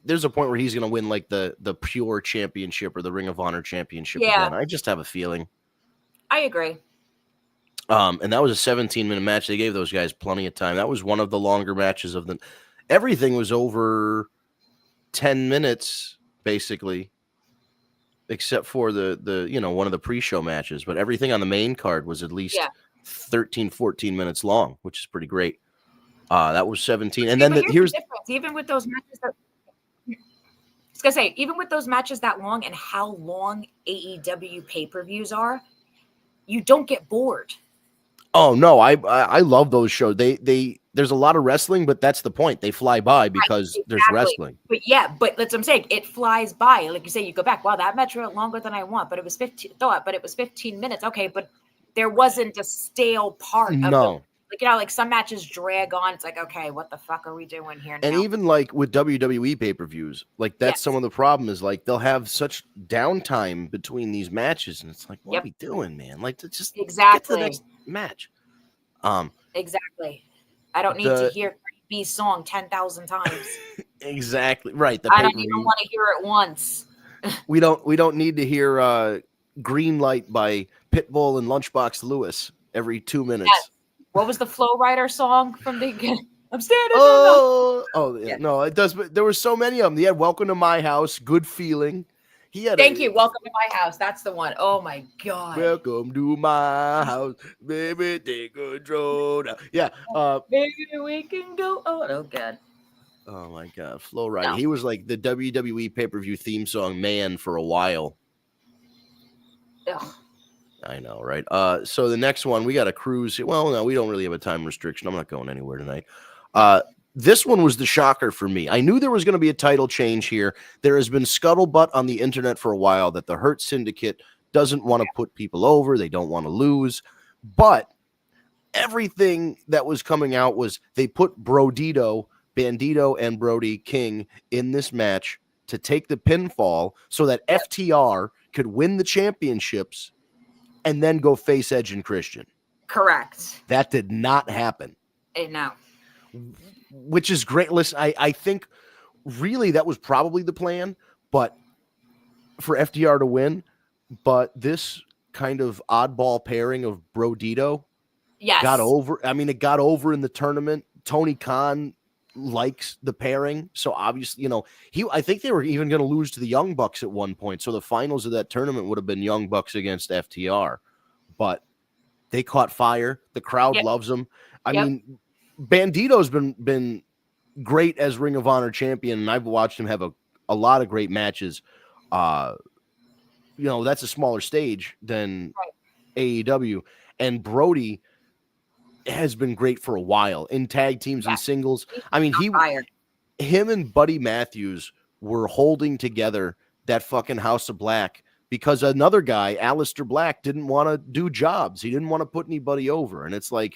there's a point where he's gonna win like the Pure Championship or the Ring of Honor Championship again. I just have a feeling. I agree. And that was a 17-minute match. They gave those guys plenty of time. That was one of the longer matches of the. Everything was over 10 minutes, basically, except for the one of the pre-show matches. But everything on the main card was at least 13, 14 minutes long, which is pretty great. That was 17. And then here's the difference. Even with those matches I was gonna say, even with those matches that long and how long AEW pay-per-views are, you don't get bored. Oh no, I love those shows. They there's a lot of wrestling, but that's the point. They fly by because there's wrestling. But that's what I'm saying. It flies by. Like you say, you go back. Wow, that match went longer than I want, but it was 15 minutes. Okay, but there wasn't a stale part of like some matches drag on. It's like, okay, what the fuck are we doing here now? And even like with WWE pay-per-views, like that's some of the problem is like they'll have such downtime between these matches, and it's like, what are we doing, man? Like, just get to the next match. Exactly. I don't need to hear Cardi B's song 10,000 times. Exactly right. I don't even want to hear it once. we don't need to hear Green Light by Pitbull and Lunchbox Lewis every 2 minutes. Yes. What was the Flow Rider song from the? I'm standing. No, it does. But there were so many of them. He had "Welcome to My House," "Good Feeling." He had Thank you. Welcome to My House. That's the one. Oh my god. Welcome to my house, baby. Take control now. Yeah. Maybe we can go. Oh god. Oh my god, Flow Rider. No. He was like the WWE pay-per-view theme song man for a while. Ugh. I know, right? So the next one, we got a cruise. Well, no, we don't really have a time restriction. I'm not going anywhere tonight. This one was the shocker for me. I knew there was going to be a title change here. There has been scuttlebutt on the internet for a while that the Hurt Syndicate doesn't want to put people over. They don't want to lose. But everything that was coming out was they put Bandito and Brody King in this match to take the pinfall so that FTR could win the championships and then go face Edge and Christian. Correct. That did not happen. No. Which is great. Listen, I think really that was probably the plan, but for FTR to win. But this kind of oddball pairing of Brodito got over. I mean, it got over in the tournament. Tony Khan likes the pairing. So obviously, I think they were even going to lose to the Young Bucks at one point. So the finals of that tournament would have been Young Bucks against FTR, but they caught fire. The crowd loves them. I mean, Bandito's been great as Ring of Honor champion, and I've watched him have a lot of great matches. That's a smaller stage than AEW, and Brody has been great for a while in tag teams and singles. I mean, him and Buddy Matthews were holding together that fucking House of Black because another guy, Aleister Black, didn't want to do jobs. He didn't want to put anybody over. And it's like,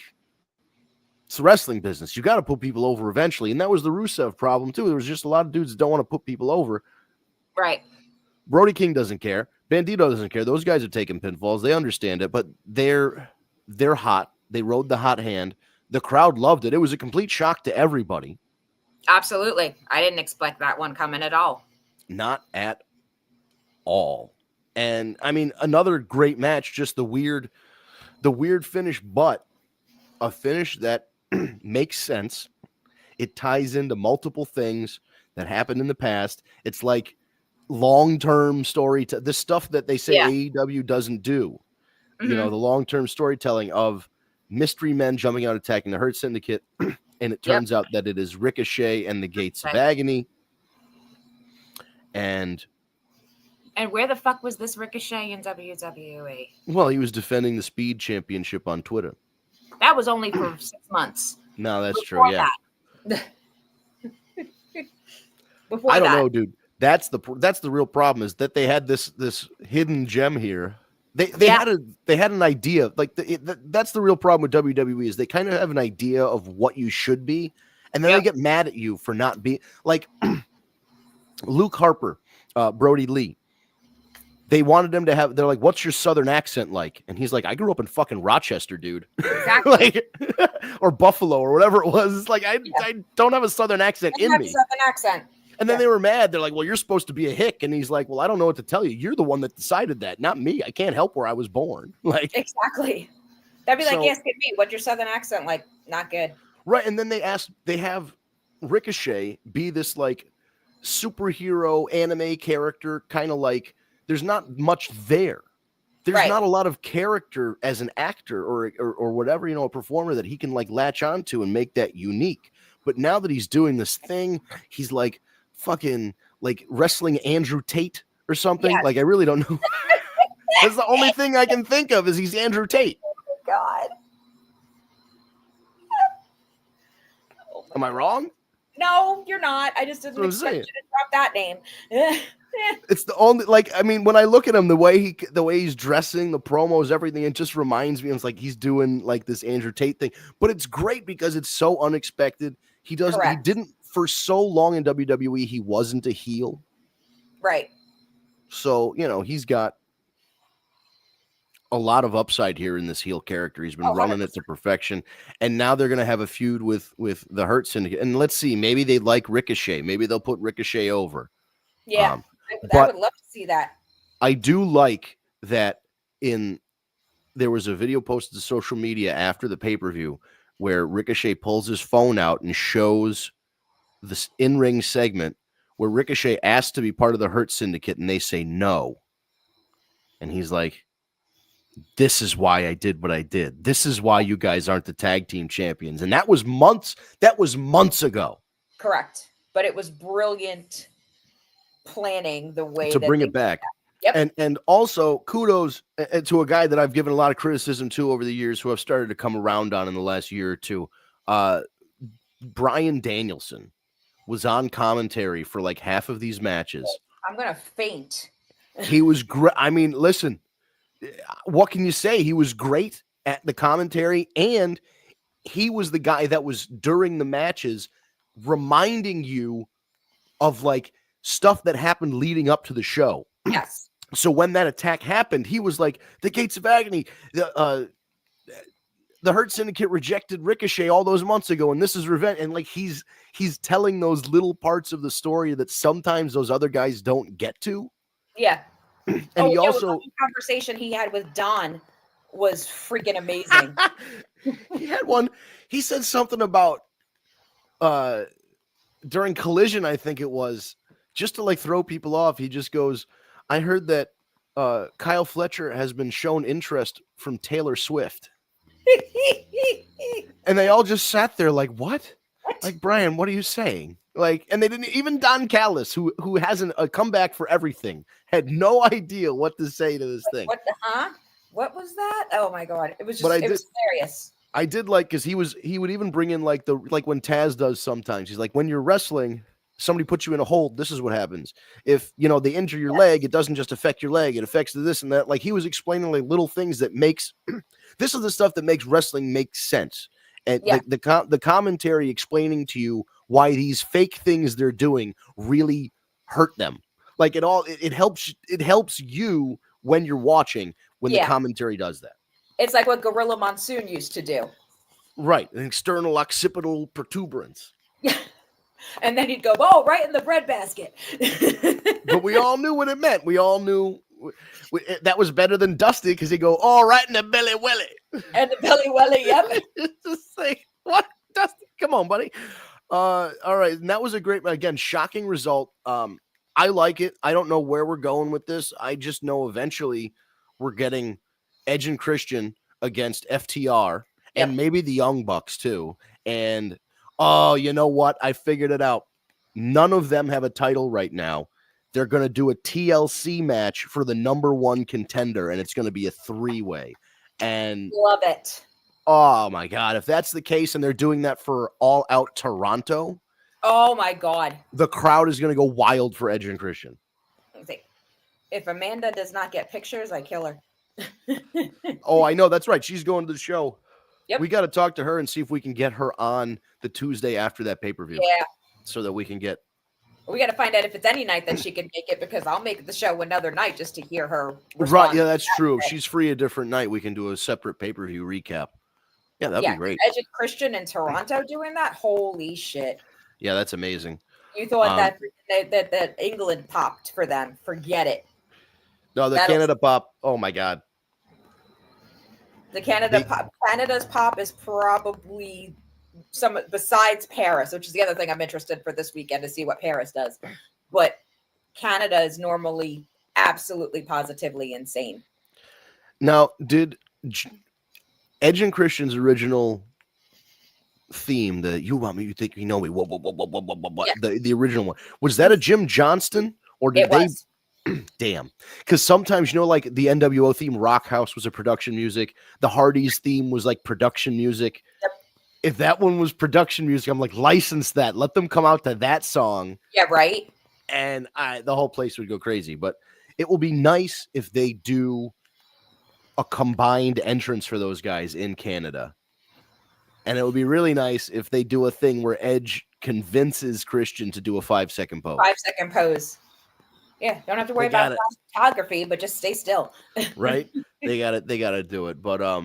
it's the wrestling business. You got to put people over eventually. And that was the Rusev problem too. There was just a lot of dudes that don't want to put people over. Right. Brody King doesn't care. Bandito doesn't care. Those guys are taking pinfalls. They understand it, but they're They're hot. They rode the hot hand. The crowd loved it. It was a complete shock to everybody. Absolutely. I didn't expect that one coming at all. Not at all. And I mean, another great match, just the weird finish, but a finish that makes sense. It ties into multiple things that happened in the past. It's like long-term story, the stuff that they say AEW doesn't do. You know, the long-term storytelling of mystery men jumping out, attacking the Hurt Syndicate, and it turns out that it is Ricochet and the Gates of Agony. And where the fuck was this Ricochet in WWE? Well, he was defending the Speed Championship on Twitter. That was only for 6 months. No, that's Before true. Yeah. Before I don't know, dude. That's the real problem, is that they had this hidden gem here. They had an idea. Like that's the real problem with WWE, is they kind of have an idea of what you should be, and then they get mad at you for not being like Luke Harper, Brody Lee. They wanted him to have. They're like, "What's your Southern accent like?" And he's like, "I grew up in fucking Rochester, dude." Exactly. Like, or Buffalo or whatever it was. It's like I don't have a Southern accent in me. Southern accent. And then they were mad. They're like, "Well, you're supposed to be a hick." And he's like, "Well, I don't know what to tell you. You're the one that decided that, not me. I can't help where I was born." Like, exactly. That'd be like, "Yes, get me. What's your Southern accent like?" Not good. Right. And then they have Ricochet be this like superhero anime character, kind of like there's not much there. There's not a lot of character as an actor or whatever, a performer that he can like latch onto and make that unique. But now that he's doing this thing, he's like fucking like wrestling Andrew Tate or something. Yes. Like, I really don't know. That's the only thing I can think of, is he's Andrew Tate. Oh, God. Am I wrong? No, you're not. I just didn't expect you to drop that name. It's the only, like, I mean, when I look at him, the way he's dressing, the promos, everything, it just reminds me, it's like he's doing like this Andrew Tate thing. But it's great because it's so unexpected. He didn't, for so long in WWE, he wasn't a heel. Right. So, he's got a lot of upside here in this heel character. He's been running 100%. It to perfection. And now they're going to have a feud with the Hurt Syndicate. And let's see, maybe they like Ricochet. Maybe they'll put Ricochet over. Yeah. I would love to see that. I do like that there was a video posted to social media after the pay-per-view where Ricochet pulls his phone out and shows this in-ring segment where Ricochet asked to be part of the Hurt Syndicate and they say no. And he's like, "This is why I did what I did. This is why you guys aren't the tag team champions." And that was months ago. Correct. But it was brilliant planning the way to bring it back. Yep. And also kudos to a guy that I've given a lot of criticism to over the years, who I've started to come around on in the last year or two. Bryan Danielson was on commentary for like half of these matches. I'm going to faint. He was great. I mean, listen, what can you say? He was great at the commentary, and he was the guy that was during the matches reminding you of like stuff that happened leading up to the show. Yes. So when that attack happened, he was like, "The Gates of Agony, the Hurt Syndicate rejected Ricochet all those months ago, and this is revenge." And like he's telling those little parts of the story that sometimes those other guys don't get to. Yeah. And he also, the conversation he had with Don was freaking amazing. He had one. He said something about during Collision, I think it was, just to like throw people off. He just goes, "I heard that Kyle Fletcher has been shown interest from Taylor Swift." And they all just sat there like, what? Like, Brian, what are you saying? Like, and they didn't, even Don Callis, who has a comeback for everything, had no idea what to say to this thing. What was that? Oh my God. It was just, it was hilarious. I did like, because he would even bring in like when Taz does sometimes. He's like, when you're wrestling, somebody puts you in a hold, this is what happens. If, they injure your leg, it doesn't just affect your leg, it affects this and that. Like, he was explaining like little things that makes, this is the stuff that makes wrestling make sense. And the commentary explaining to you why these fake things they're doing really hurt them. Like, it helps you when you're watching, when the commentary does that. It's like what Gorilla Monsoon used to do. Right, an external occipital protuberance. Yeah. And then he'd go, oh, right in the breadbasket. But we all knew what it meant. We all knew that was better than Dusty because he'd go, oh, right in the belly welly. And the belly welly, yep. It's just like, what? Dusty, come on, buddy. All right, and that was a great, again, shocking result. I like it. I don't know where we're going with this. I just know eventually we're getting Edge and Christian against FTR and maybe the Young Bucks too. And oh, you know what? I figured it out. None of them have a title right now. They're going to do a TLC match for the number one contender, and it's going to be a 3-way. And love it. Oh my God. If that's the case and they're doing that for All Out Toronto, oh my God, the crowd is going to go wild for Edge and Christian. If Amanda does not get pictures, I kill her. Oh, I know. That's right. She's going to the show. Yep. We got to talk to her and see if we can get her on the Tuesday after that pay-per-view. Yeah. So that we can get. We got to find out if it's any night that she can make it, because I'll make the show another night just to hear her respond. Right. Yeah, that's true. If she's free a different night, we can do a separate pay-per-view recap. Yeah, that'd be great. Edge and Christian in Toronto doing that? Holy shit. Yeah, that's amazing. You thought that England popped for them. Forget it. No, Canada pop. Oh my God. The Canada's pop is probably some besides Paris, which is the other thing I'm interested for this weekend to see what Paris does. But Canada is normally absolutely positively insane. Now, did Edge and Christian's original theme, the "You want me, you think you know me," the original one, was that a Jim Johnston or did they? Damn, because sometimes like the NWO theme, Rock House was a production music. The Hardys theme was like production music. Yep. If that one was production music, I'm like, license that. Let them come out to that song. Yeah, right. And the whole place would go crazy. But it will be nice if they do a combined entrance for those guys in Canada. And it would be really nice if they do a thing where Edge convinces Christian to do a 5-second pose. 5-second pose. Yeah, don't have to worry about photography, but just stay still. Right? They got to do it. But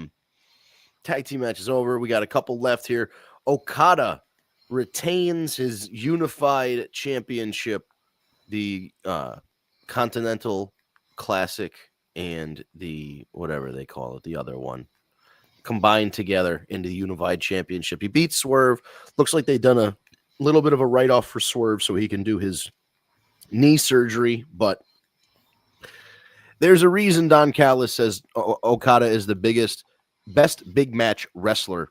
tag team match is over. We got a couple left here. Okada retains his unified championship, the Continental Classic and the whatever they call it, the other one, combined together into the unified championship. He beats Swerve. Looks like they've done a little bit of a write-off for Swerve so he can do his knee surgery, but there's a reason Don Callis says Okada is the best big match wrestler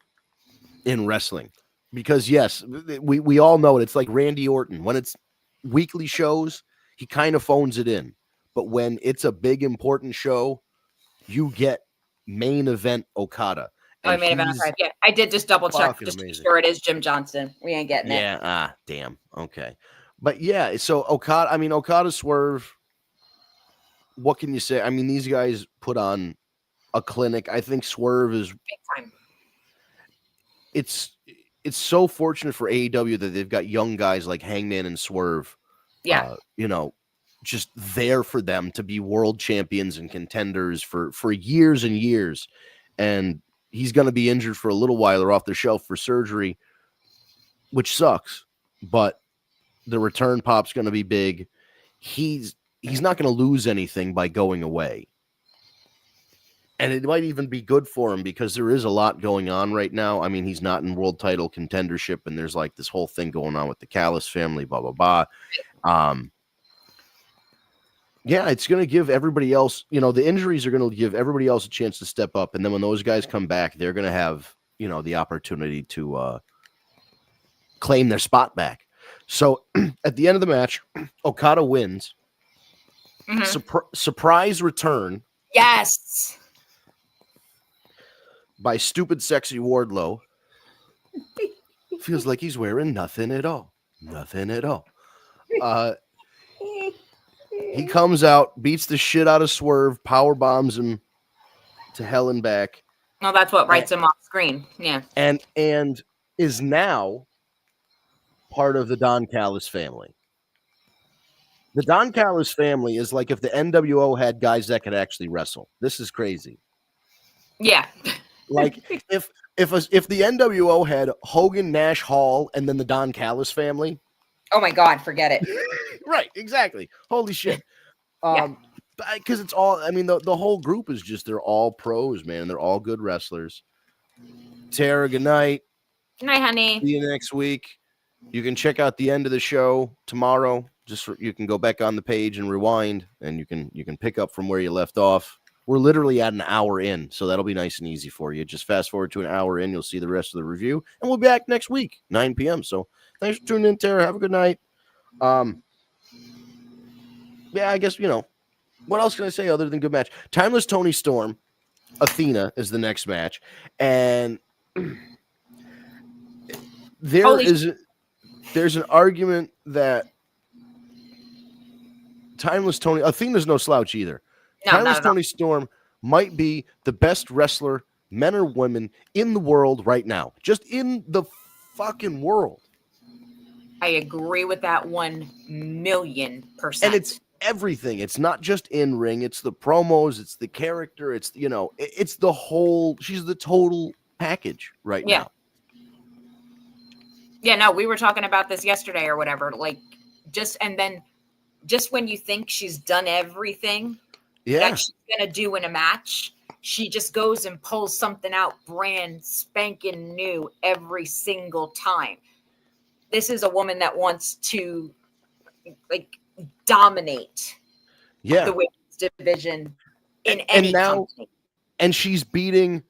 in wrestling. Because yes, we all know it. It's like Randy Orton. When it's weekly shows, he kind of phones it in. But when it's a big important show, you get main event Okada. Oh, main event. Yeah, I did just double check just to be sure it is Jim Johnston. We ain't getting it. Yeah. Damn. Okay. But yeah, so Okada Swerve, what can you say? I mean, these guys put on a clinic. I think Swerve is big time. It's so fortunate for AEW that they've got young guys like Hangman and Swerve. Yeah. Just there for them to be world champions and contenders for years and years. And he's going to be injured for a little while or off the shelf for surgery, which sucks, but the return pop's going to be big. He's not going to lose anything by going away. And it might even be good for him because there is a lot going on right now. I mean, he's not in world title contendership, and there's like this whole thing going on with the Callis family, blah, blah, blah. Yeah, it's going to give everybody else, the injuries are going to give everybody else a chance to step up. And then when those guys come back, they're going to have, the opportunity to claim their spot back. So at the end of the match, Okada wins. Mm-hmm. Surprise return. Yes. By Stupid Sexy Wardlow. Feels like he's wearing nothing at all. Nothing at all. He comes out, beats the shit out of Swerve, power bombs him to hell and back. No, that's what writes him off screen. Yeah. And is now part of the Don Callis family. The Don Callis family is like if the NWO had guys that could actually wrestle. This is crazy. Yeah. Like if the NWO had Hogan, Nash, Hall, and then the Don Callis family. Oh my God, forget it. Right, exactly. Holy shit. Yeah. Because it's all, I mean, the whole group is just, they're all pros, man. They're all good wrestlers. Tara, good night. Good night, honey. See you next week. You can check out the end of the show tomorrow. You can go back on the page and rewind, and you can pick up from where you left off. We're literally at an hour in, so that'll be nice and easy for you. Just fast forward to an hour in, you'll see the rest of the review, and we'll be back next week, 9 p.m. So thanks for tuning in, Tara. Have a good night. Yeah, I guess, what else can I say other than good match? Timeless Toni Storm, Athena is the next match, and there's an argument that Timeless Toni, Athena's no slouch either. No, Timeless Toni Storm might be the best wrestler, men or women, in the world right now. Just in the fucking world. I agree with that 1,000,000%. And it's everything. It's not just in ring. It's the promos. It's the character. It's, it's the whole, she's the total package right now. Yeah, no, we were talking about this yesterday or whatever. Like, just when you think she's done everything that she's going to do in a match, she just goes and pulls something out brand spanking new every single time. This is a woman that wants to, like, dominate the women's division in any company. And she's beating,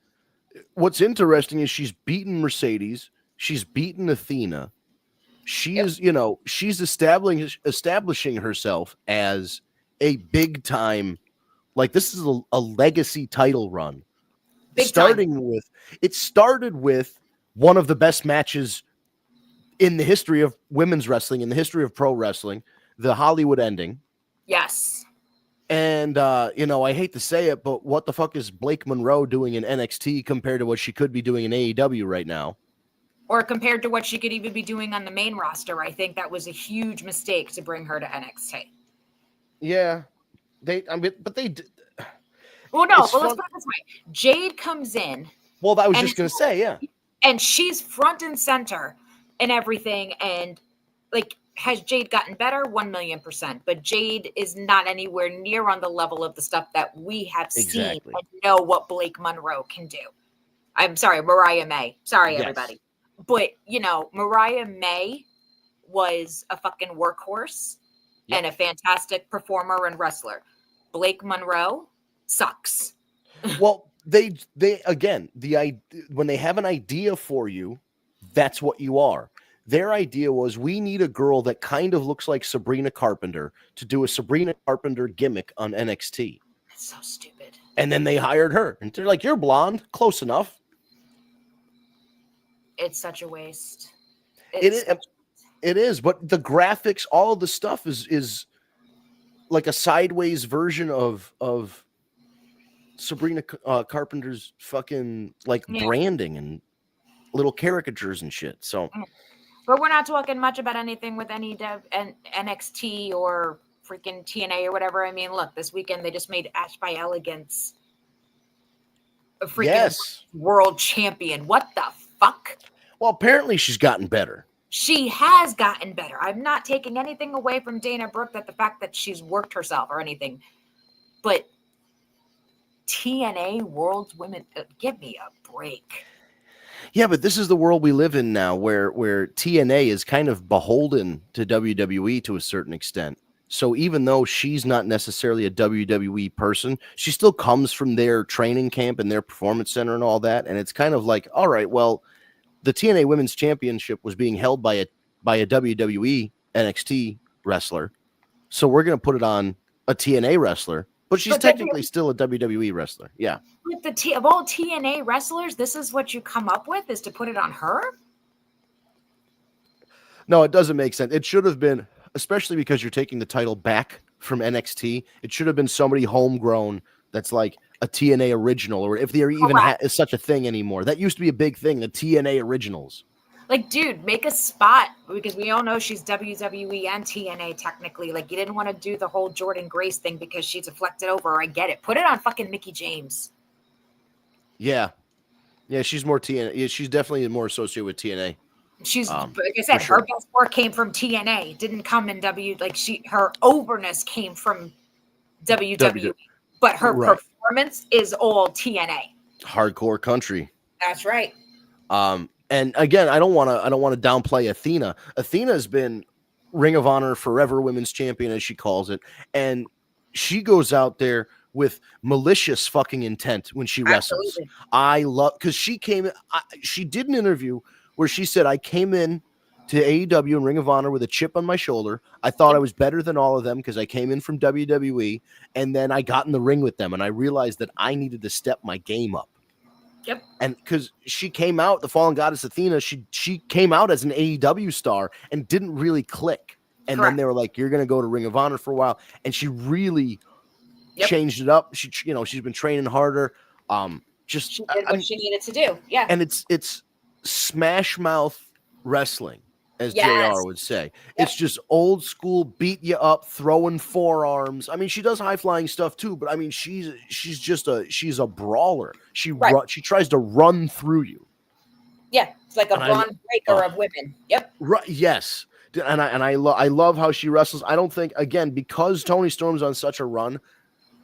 what's interesting is she's beaten Mercedes. She's beaten Athena. She is, she's establishing herself as a big time, like this is a legacy title run. It started with one of the best matches in the history of women's wrestling, in the history of pro wrestling, the Hollywood ending. Yes. And, I hate to say it, but what the fuck is Blake Monroe doing in NXT compared to what she could be doing in AEW right now? Or compared to what she could even be doing on the main roster. I think that was a huge mistake to bring her to NXT. Yeah. They did. Well, no, but let's put it this way. Jade comes in. Well, I was just going to say, yeah. And she's front and center and everything. And, like, has Jade gotten better? 1,000,000%. But Jade is not anywhere near on the level of the stuff that we have seen and know what Blake Monroe can do. I'm sorry, Mariah May. Sorry, everybody. But, Mariah May was a fucking workhorse and a fantastic performer and wrestler. Blake Monroe sucks. Well, they again, when they have an idea for you, that's what you are. Their idea was, we need a girl that kind of looks like Sabrina Carpenter to do a Sabrina Carpenter gimmick on NXT. That's so stupid. And then they hired her. And they're like, you're blonde. Close enough. It's such a waste. It is, but the graphics, all of the stuff is like a sideways version of Sabrina Carpenter's fucking branding and little caricatures and shit. So, but we're not talking much about anything with any NXT or freaking TNA or whatever. I mean, look, this weekend they just made Ash by Elegance a freaking world champion. What the fuck? Well, apparently she's gotten better. She has gotten better. I'm not taking anything away from Dana Brooke, that the fact that she's worked herself or anything. But TNA World's Women, give me a break. Yeah, but this is the world we live in now, where TNA is kind of beholden to WWE to a certain extent. So even though she's not necessarily a WWE person, she still comes from their training camp and their performance center and all that. And it's kind of like, all right, well, the TNA Women's Championship was being held by a WWE NXT wrestler. So we're going to put it on a TNA wrestler, but she's technically still a WWE wrestler. Yeah. With of all TNA wrestlers, this is what you come up with, is to put it on her? No, it doesn't make sense. It should have been, especially because you're taking the title back from NXT, it should have been somebody homegrown that's like a TNA original, or if there even is such a thing anymore. That used to be a big thing, the TNA originals. Like, dude, make a spot, because we all know she's WWE and TNA technically. Like, you didn't want to do the whole Jordan Grace thing because she's deflected over. I get it. Put it on fucking Mickie James. Yeah. Yeah, she's more TNA. Yeah, she's definitely more associated with TNA. She's like I said, her best work came from TNA. Didn't come in her overness came from WWE. But her performance is all TNA. Hardcore country. That's right. And again, I don't want to downplay Athena. Athena's been Ring of Honor Forever Women's Champion, as she calls it, and she goes out there with malicious fucking intent when she wrestles. Absolutely. I love because she did an interview where she said, I came in to AEW and Ring of Honor with a chip on my shoulder. I thought I was better than all of them because I came in from WWE, and then I got in the ring with them, and I realized that I needed to step my game up. Yep. And because she came out, the Fallen Goddess Athena, she came out as an AEW star and didn't really click. And then they were like, you're going to go to Ring of Honor for a while. And she really changed it up. She's been training harder. She did what she needed to do. Yeah. And it's smash mouth wrestling, as JR would say. Yep. It's just old school, beat you up, throwing forearms. I mean, she does high flying stuff too, but I mean, she's a brawler. She tries to run through you. Yeah, it's like a Braun Breaker of women. Yep. Right. Yes. And I love how she wrestles. I don't think, again, because Toni Storm's on such a run,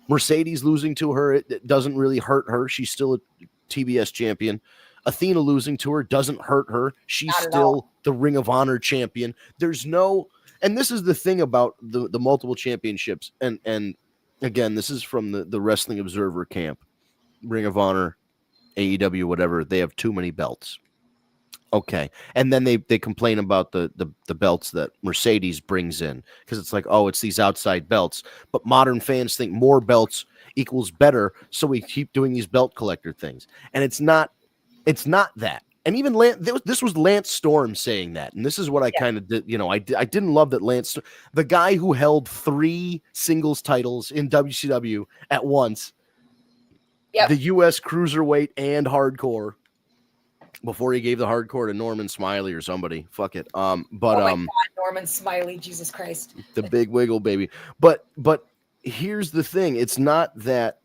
Mercedes losing to her, it doesn't really hurt her. She's still a TBS champion. Athena losing to her doesn't hurt her. She's still the Ring of Honor champion. There's no, and this is the thing about the multiple championships. And again, this is from the Wrestling Observer camp. Ring of Honor, AEW, whatever. They have too many belts. Okay. And then they complain about the belts that Mercedes brings in because it's like, oh, it's these outside belts. But modern fans think more belts equals better. So we keep doing these belt collector things. And it's not that. And even this was Lance Storm saying that. And this is what I kind of did. I didn't love that Lance, the guy who held 3 singles titles in WCW at once, the US Cruiserweight and Hardcore, before he gave the Hardcore to Norman Smiley or somebody. Fuck it. God, Norman Smiley, Jesus Christ. The big wiggle, baby. But here's the thing. It's not that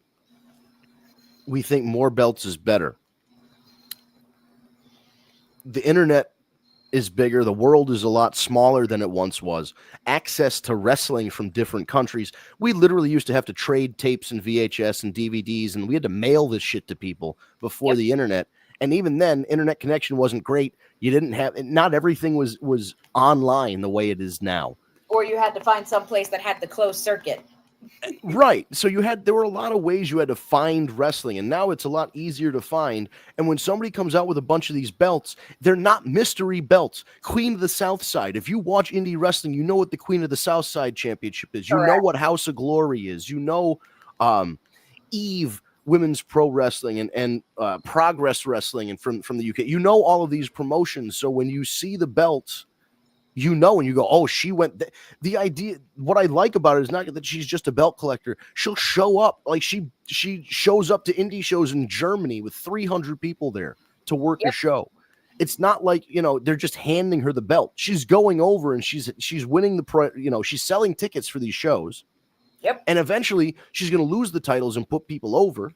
we think more belts is better. The internet is bigger. The world is a lot smaller than it once was. Access to wrestling from different countries. We literally used to have to trade tapes and VHS and DVDs, and we had to mail this shit to people before the internet. And even then, internet connection wasn't great. You didn't have, not everything was online the way it is now. Or you had to find some place that had the closed circuit. Right. So there were a lot of ways you had to find wrestling, and now it's a lot easier to find. And when somebody comes out with a bunch of these belts, they're not mystery belts. Queen of the South Side. If you watch indie wrestling, you know what the Queen of the South Side championship is. You know what House of Glory is. You know Eve Women's Pro Wrestling and Progress Wrestling and from the UK. You know all of these promotions. So when you see the belts, and you go, oh, she went. The idea, what I like about it is not that she's just a belt collector. She'll show up like she shows up to indie shows in Germany with 300 people there to work a show. It's not like, they're just handing her the belt. She's going over and she's winning she's selling tickets for these shows. Yep. And eventually she's going to lose the titles and put people over.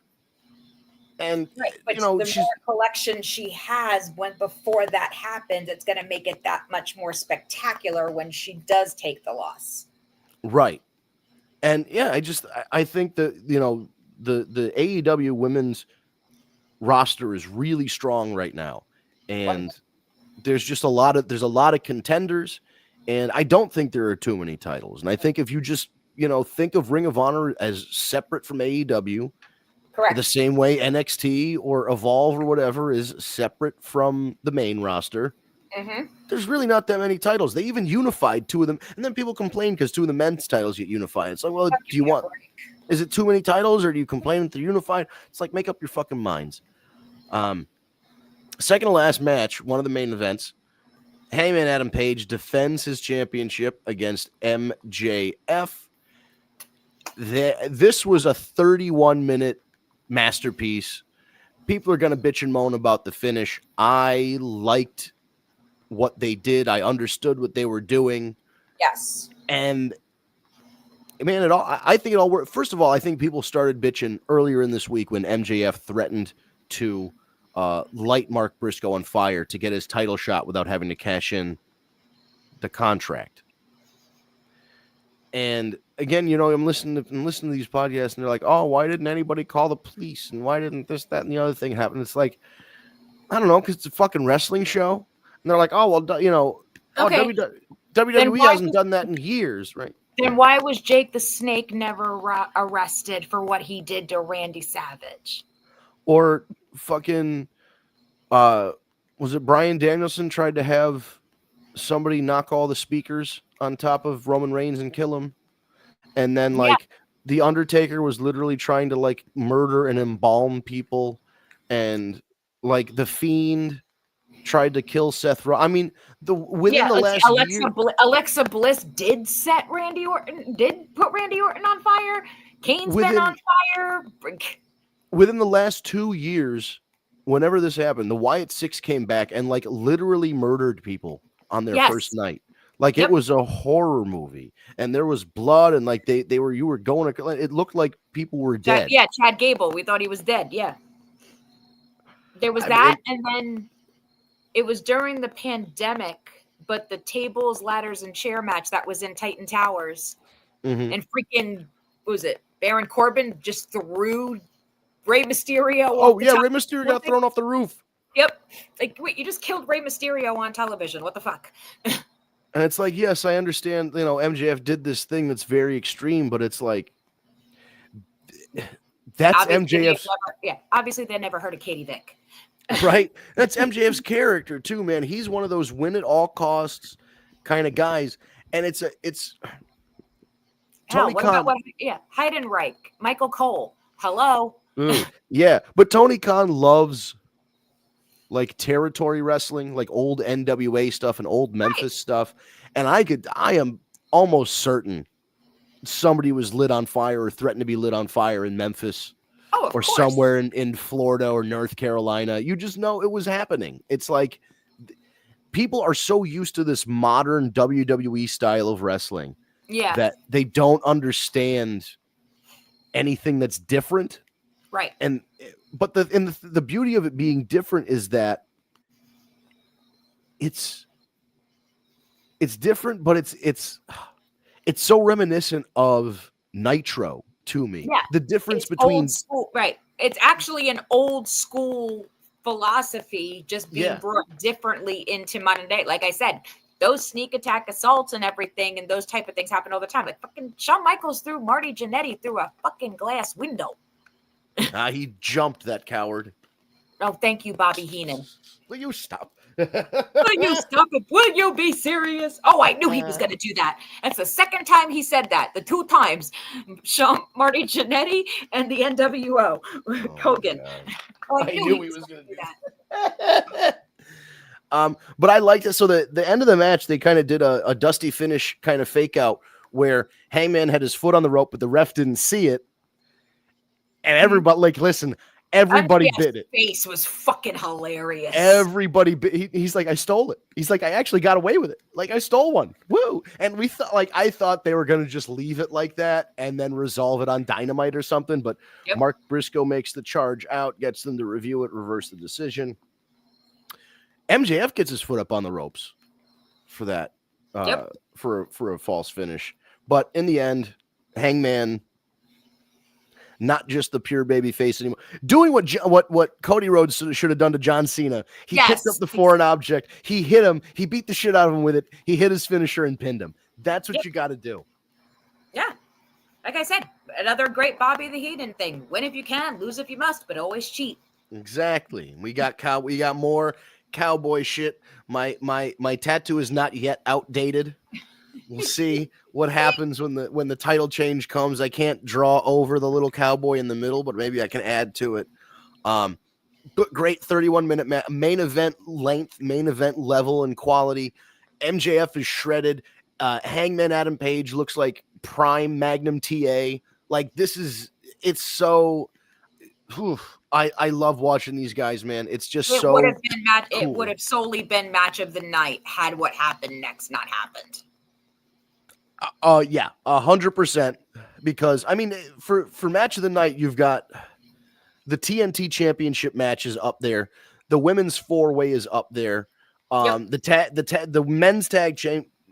And but the more collection she has before that happens, it's going to make it that much more spectacular when she does take the loss. Right. And I think that, the AEW women's roster is really strong right now. And there's a lot of contenders, and I don't think there are too many titles. And I think if you just, think of Ring of Honor as separate from AEW, correct, the same way NXT or Evolve or whatever is separate from the main roster. Mm-hmm. There's really not that many titles. They even unified 2 of them, and then people complain because 2 of the men's titles get unified. It's like, well, is it too many titles, or do you complain that they're unified? It's like, make up your fucking minds. Second to last match, one of the main events, Hangman Adam Page defends his championship against MJF. This was a 31-minute masterpiece. People are going to bitch and moan about the finish. I liked what they did. I understood what they were doing. Yes. And I think it all worked. First of all, I think people started bitching earlier in this week when MJF threatened to light Mark Briscoe on fire to get his title shot without having to cash in the contract. And again, I'm listening to these podcasts, and they're like, "Oh, why didn't anybody call the police? And why didn't this, that, and the other thing happen?" It's like, I don't know, because it's a fucking wrestling show, and they're like, "Oh, well, Okay. WWE hasn't done that in years, right?" Then why was Jake the Snake never arrested for what he did to Randy Savage? Or fucking, was it Bryan Danielson tried to have somebody knock all the speakers on top of Roman Reigns and kill him? And then The Undertaker was literally trying to like murder and embalm people, and like The Fiend tried to kill Seth Rollins. I mean, within the last year, Alexa Bliss did put Randy Orton on fire. Kane's been on fire. Within the last 2 years, whenever this happened, the Wyatt Six came back and like literally murdered people on their first night. Like it was a horror movie, and there was blood, and like you were going. It looked like people were dead. Chad Gable. We thought he was dead. Yeah, there was and then it was during the pandemic. But the tables, ladders, and chair match that was in Titan Towers, and freaking what was it? Baron Corbin just threw Rey Mysterio. Rey Mysterio got thrown off the roof. Yep. Like, wait, you just killed Rey Mysterio on television. What the fuck? And it's like, yes, I understand, MJF did this thing that's very extreme, but it's like, that's MJF's. Obviously, they never heard of Katie Vick. Right? That's MJF's character, too, man. He's one of those win at all costs kind of guys. And it's Tony Khan. Heidenreich, Michael Cole. Hello. Yeah, but Tony Khan loves like territory wrestling, like old NWA stuff and old Memphis stuff. And I am almost certain somebody was lit on fire or threatened to be lit on fire in Memphis or somewhere in Florida or North Carolina. You just know it was happening. It's like people are so used to this modern WWE style of wrestling that they don't understand anything that's different. Right. But the beauty of it being different is that it's different, but it's so reminiscent of Nitro to me. Yeah. The difference between old school, right. It's actually an old school philosophy just being brought differently into modern day. Like I said, those sneak attack assaults and everything and those type of things happen all the time. Like fucking Shawn Michaels threw Marty Jannetty through a fucking glass window. He jumped, that coward. Oh, thank you, Bobby Heenan. Will you stop? Will you stop it? Will you be serious? Oh, I knew he was going to do that. That's the second time he said that. The 2 times. Marty Jannetty and the NWO. Hogan. Oh, I knew he was going to do that. But I liked it. So the end of the match, they kind of did a Dusty Finish kind of fake out where Hangman had his foot on the rope, but the ref didn't see it. And everybody, like, listen, everybody bit it. Face was fucking hilarious. Everybody bit. He's like, I stole it. He's like, I actually got away with it. Like, I stole one. Woo! And we thought, like, I thought they were gonna just leave it like that and then resolve it on Dynamite or something. But Mark Briscoe makes the charge out, gets them to review it, reverse the decision. MJF gets his foot up on the ropes for that, for a false finish. But in the end, Hangman, not just the pure baby face anymore, doing what Cody Rhodes should have done to John Cena. He picked up the foreign object. He hit him. He beat the shit out of him with it. He hit his finisher and pinned him. That's what you got to do. Yeah. Like I said, another great Bobby the Heenan thing. Win if you can, lose if you must, but always cheat. Exactly. We got more cowboy shit. My tattoo is not yet outdated. We'll see what happens when the title change comes. I can't draw over the little cowboy in the middle, but maybe I can add to it. But great 31-minute main event length, main event level and quality. MJF is shredded. Hangman Adam Page looks like prime Magnum TA. Like it's so. I love watching these guys, man. It's just so. Would have been cool. It would have solely been match of the night had what happened next not happened. Yeah, 100%. Because I mean, for match of the night, you've got the TNT Championship match is up there. The women's 4-way is up there. The men's tag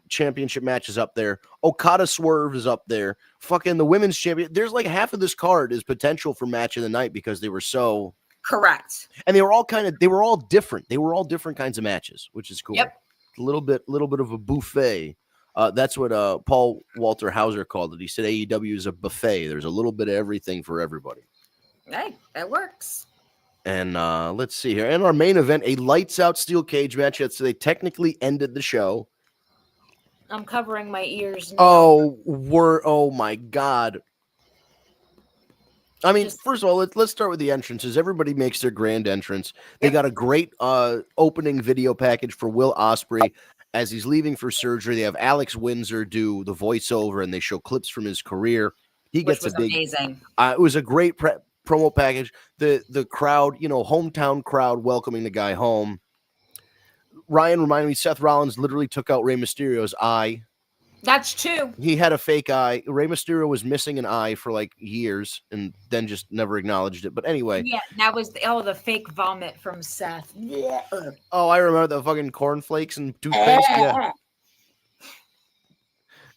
championship match is up there. Okada Swerve is up there. Fucking the women's champion. There's like half of this card is potential for match of the night because they were so correct. And they were all different. They were all different kinds of matches, which is cool. Yep. A little bit of a buffet. That's what Paul Walter Hauser called it. He said AEW is a buffet. There's a little bit of everything for everybody. Hey, that works. And let's see here. In our main event, a lights out steel cage match. So they technically ended the show. I'm covering my ears now. Oh my God. I mean, first of all, let's start with the entrances. Everybody makes their grand entrance. They got a great opening video package for Will Ospreay as he's leaving for surgery. They have Alex Windsor do the voiceover, and they show clips from his career. Which gets was amazing. It was a great promo package. The crowd, hometown crowd welcoming the guy home. Ryan reminded me, Seth Rollins literally took out Rey Mysterio's eye. That's true. He had a fake eye. Rey Mysterio was missing an eye for like years and then just never acknowledged it. But anyway. Yeah, that was the fake vomit from Seth. Oh, I remember the fucking cornflakes and toothpaste. Yeah.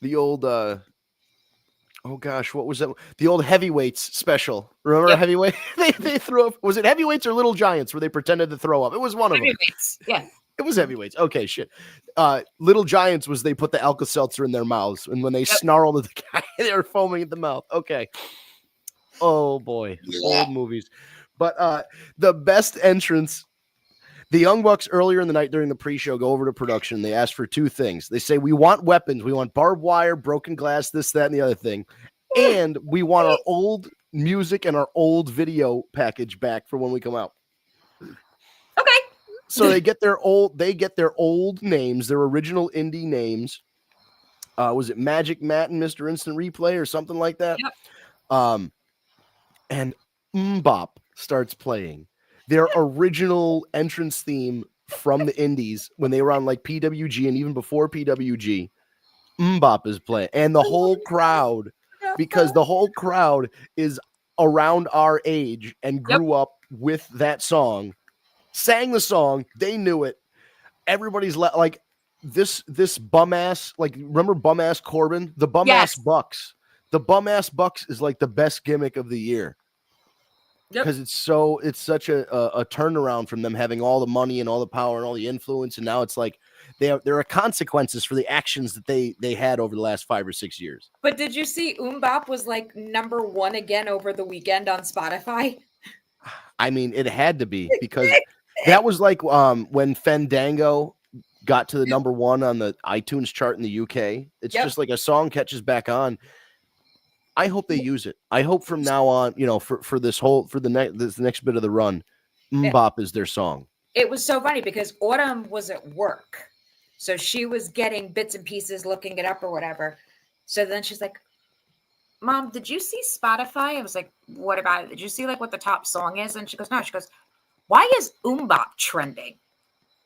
The old oh gosh, what was that? The old heavyweights special. Remember Heavyweight? they threw up. Was it heavyweights or little giants where they pretended to throw up? It was one of them. Yeah. It was heavyweights. Okay, shit. Little Giants was they put the Alka-Seltzer in their mouths, and when they snarled at the guy, they were foaming at the mouth. Okay. Oh, boy. Old movies. But the best entrance, the Young Bucks earlier in the night during the pre-show go over to production. They ask for two things. They say, we want weapons. We want barbed wire, broken glass, this, that, and the other thing. And we want our old music and our old video package back for when we come out. Okay. So they get their old names, their original indie names. Was it Magic Matt and Mr. Instant Replay or something like that? Yep. And MMMBop starts playing their original entrance theme from the indies when they were on like PWG and even before PWG. MMMBop is playing, and the whole crowd, because the whole crowd is around our age and grew up with that song. Sang the song, they knew it. Everybody's like this bum ass, like remember bum ass Corbin? The bum ass Bucks. The bum ass Bucks is like the best gimmick of the year. Because it's such a turnaround from them having all the money and all the power and all the influence, and now it's like there are consequences for the actions that they had over the last 5 or 6 years. But did you see MMMBop was like #1 again over the weekend on Spotify? I mean, it had to be because that was like when Fandango got to the #1 on the iTunes chart in the UK. It's just like a song catches back on. I hope they use it. I hope from now on, for this next bit of the run, MMMBop is their song. It was so funny because Autumn was at work. So she was getting bits and pieces, looking it up or whatever. So then she's like, Mom, did you see Spotify? I was like, what about it? Did you see like what the top song is? And she goes, no. She goes, why is MMMBop trending?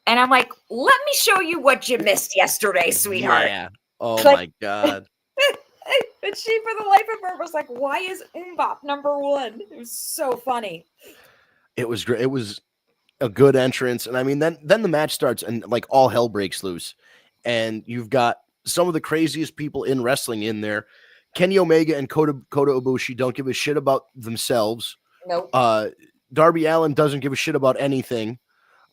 And I'm like, let me show you what you missed yesterday, sweetheart. Yeah. Oh my God. And she, for the life of her, was like, why is MMMBop #1? It was so funny. It was great. It was a good entrance. And I mean, then the match starts and like all hell breaks loose. And you've got some of the craziest people in wrestling in there. Kenny Omega and Kota Ibushi don't give a shit about themselves. Nope. Darby Allin doesn't give a shit about anything.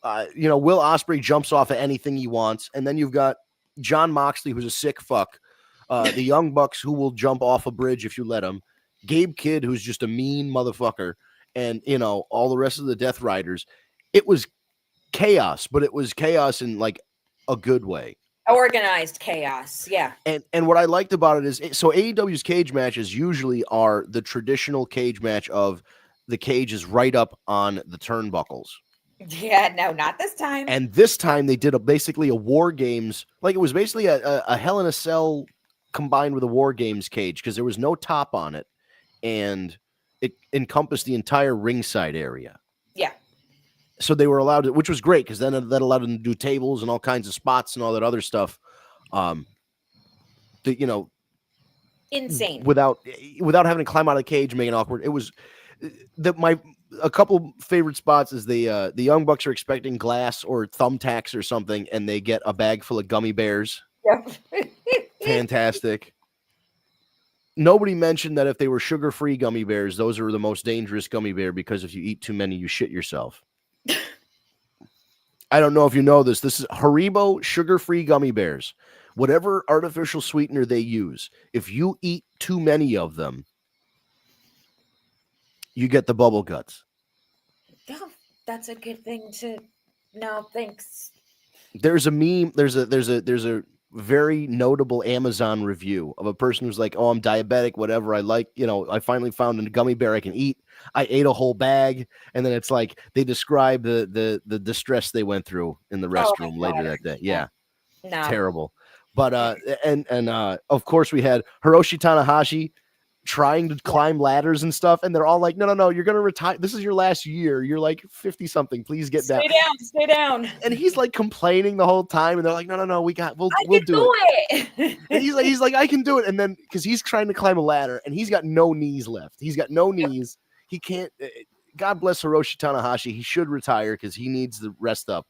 Will Ospreay jumps off of anything he wants. And then you've got Jon Moxley, who's a sick fuck. The Young Bucks, who will jump off a bridge if you let him. Gabe Kidd, who's just a mean motherfucker. And, all the rest of the Death Riders. It was chaos, but it was chaos in like a good way. Organized chaos, yeah. And what I liked about it is, so AEW's cage matches usually are the traditional cage match of the cage is right up on the turnbuckles. Yeah, no, not this time. And this time they did basically a War Games, like it was basically a Hell in a Cell combined with a War Games cage because there was no top on it, and it encompassed the entire ringside area. Yeah. So they were allowed to, which was great because then that allowed them to do tables and all kinds of spots and all that other stuff. Insane. Without having to climb out of the cage, and make it awkward. It was a couple favorite spots is the Young Bucks are expecting glass or thumbtacks or something, and they get a bag full of gummy bears. Yep. Fantastic. Nobody mentioned that if they were sugar-free gummy bears, those are the most dangerous gummy bear because if you eat too many, you shit yourself. I don't know if you know this. This is Haribo sugar-free gummy bears. Whatever artificial sweetener they use, if you eat too many of them, you get the bubble guts. Oh, that's a good thing to know. Thanks. There's a meme. There's a very notable Amazon review of a person who's like, "Oh, I'm diabetic. Whatever. I like, I finally found a gummy bear I can eat. I ate a whole bag." And then it's like they describe the distress they went through in the restroom later that day. Yeah, No. terrible. But and of course we had Hiroshi Tanahashi trying to climb ladders and stuff, and they're all like, no, you're gonna retire. This is your last year. You're like 50 something. Please get down. Stay down. And he's like complaining the whole time, and they're like, no, we'll do it. And he's like, I can do it. And then because he's trying to climb a ladder, and he's got no knees left. He's got no knees. He can't. God bless Hiroshi Tanahashi. He should retire because he needs the rest up.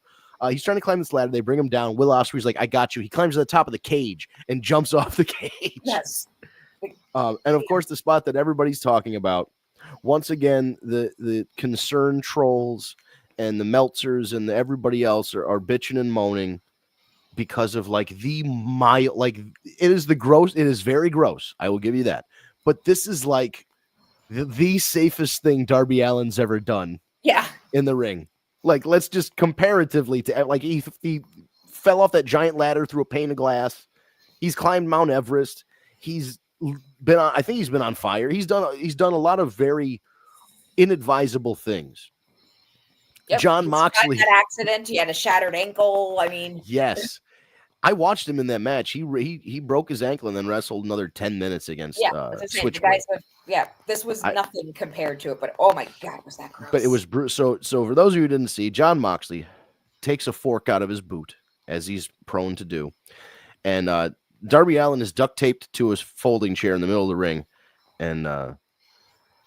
He's trying to climb this ladder. They bring him down. Will Ospreay's like, I got you. He climbs to the top of the cage and jumps off the cage. Yes. And of course, the spot that everybody's talking about. Once again, the concerned trolls and the Meltzers and everybody else are bitching and moaning because of like it is the gross. It is very gross. I will give you that. But this is like the safest thing Darby Allin's ever done. Yeah. In the ring. Like, let's just comparatively to like he fell off that giant ladder through a pane of glass. He's climbed Mount Everest. He's been on, I think he's been on fire. He's done a lot of very inadvisable things. Yep. John Moxley had that accident. He had a shattered ankle. I mean, yes. I watched him in that match. He broke his ankle and then wrestled another 10 minutes against Switchblade. This was nothing compared to it, but oh my God, was that gross. But it was so for those of you who didn't see, John Moxley takes a fork out of his boot, as he's prone to do. And Darby Allin is duct taped to his folding chair in the middle of the ring. And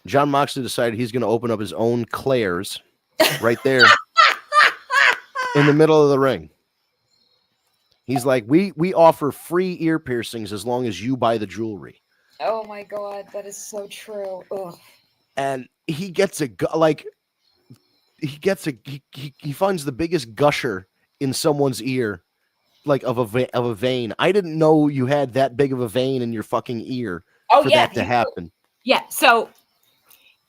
John Moxley decided he's going to open up his own Claire's right there in the middle of the ring. He's like, we offer free ear piercings as long as you buy the jewelry. Oh my God, that is so true. Ugh. And he gets he finds the biggest gusher in someone's ear, like of a vein. I didn't know you had that big of a vein in your fucking ear for that to happen. Yeah. So